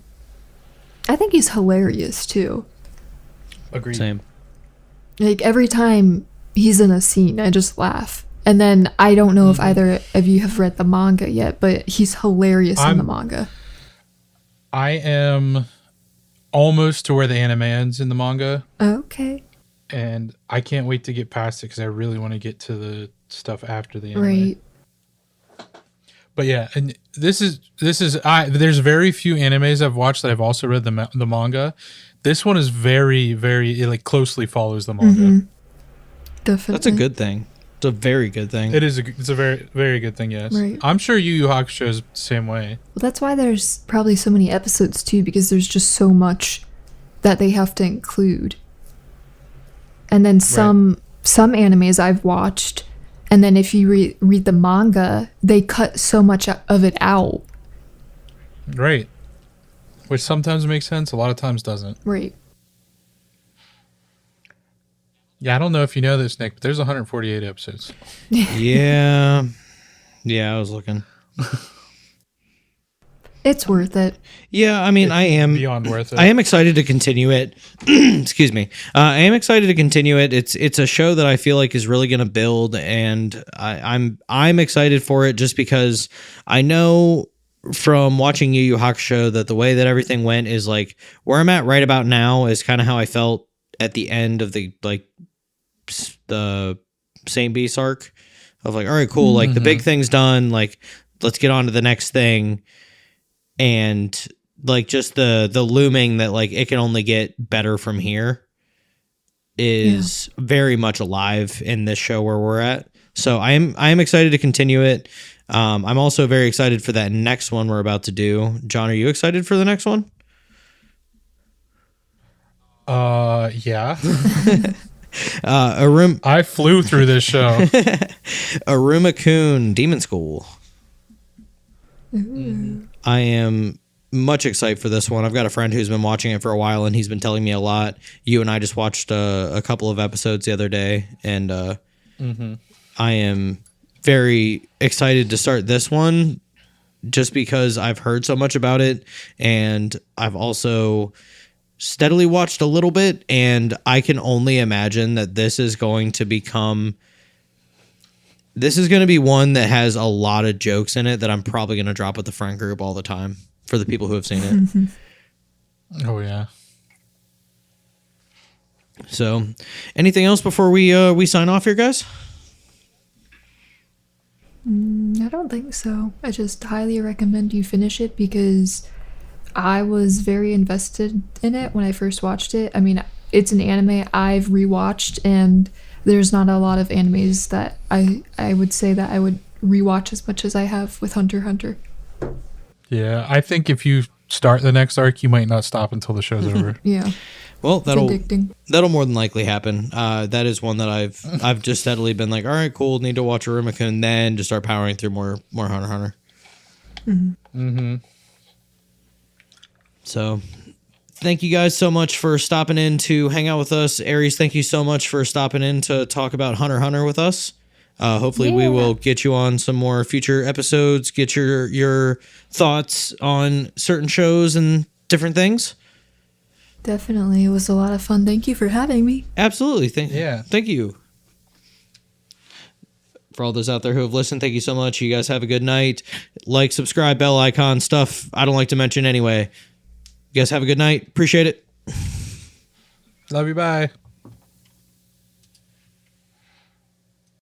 I think he's hilarious too. Agreed. Same. Like every time he's in a scene, I just laugh. And then I don't know if either of you have read the manga yet, but he's hilarious in the manga. I am almost to where the anime ends in the manga. Okay. And I can't wait to get past it because I really want to get to the stuff after the anime. Right. But yeah, and this is there's very few animes I've watched that I've also read the manga. This one is very, very, it like closely follows the manga. Mm-hmm. Definitely. That's a good thing. It's a very good thing. It's a very, very good thing, yes. Right. I'm sure Yu Yu Hakusho is the same way. Well, that's why there's probably so many episodes too, because there's just so much that they have to include. And then some animes I've watched, and then if you read the manga, they cut so much of it out. Right. Which sometimes makes sense, a lot of times doesn't. Right. Yeah, I don't know if you know this, Nick, but there's 148 episodes. Yeah. Yeah, I was looking. It's worth it. Yeah, I mean, I am beyond worth it. I am excited to continue it. Excuse me. I am excited to continue it. It's a show that I feel like is really going to build, and I'm excited for it just because I know from watching Yu Yu Hakusho that the way that everything went is like where I'm at right about now is kind of how I felt at the end of the Saint Beast arc of like, all right, cool, like the big thing's done, like let's get on to the next thing. And like just the looming that like it can only get better from here is very much alive in this show where we're at. So I am excited to continue it. I'm also very excited for that next one we're about to do. John, are you excited for the next one? Yeah. I flew through this show. Aruma-kun Demon School. Ooh. I am much excited for this one. I've got a friend who's been watching it for a while, and he's been telling me a lot. You and I just watched a couple of episodes the other day, and I am very excited to start this one just because I've heard so much about it, and I've also steadily watched a little bit, and I can only imagine that this is going to be one that has a lot of jokes in it that I'm probably going to drop with the friend group all the time for the people who have seen it. Oh, yeah. So, anything else before we sign off here, guys? I don't think so. I just highly recommend you finish it because I was very invested in it when I first watched it. I mean, it's an anime I've rewatched, and there's not a lot of animes that I would say that I would rewatch as much as I have with Hunter x Hunter. Yeah, I think if you start the next arc, you might not stop until the show's over. Yeah. Well, that'll Addicting. more than likely happen. That is one that I've just steadily been like, all right, cool, need to watch Arumika, and then just start powering through more Hunter x Hunter. Mm-hmm. So, thank you guys so much for stopping in to hang out with us. Aries, thank you so much for stopping in to talk about Hunter x Hunter with us. Hopefully we will get you on some more future episodes, get your thoughts on certain shows and different things. Definitely. It was a lot of fun. Thank you for having me. Absolutely. Thank you. For all those out there who have listened, thank you so much. You guys have a good night. Like, subscribe, bell icon, stuff I don't like to mention anyway. You guys have a good night. Appreciate it. Love you. Bye.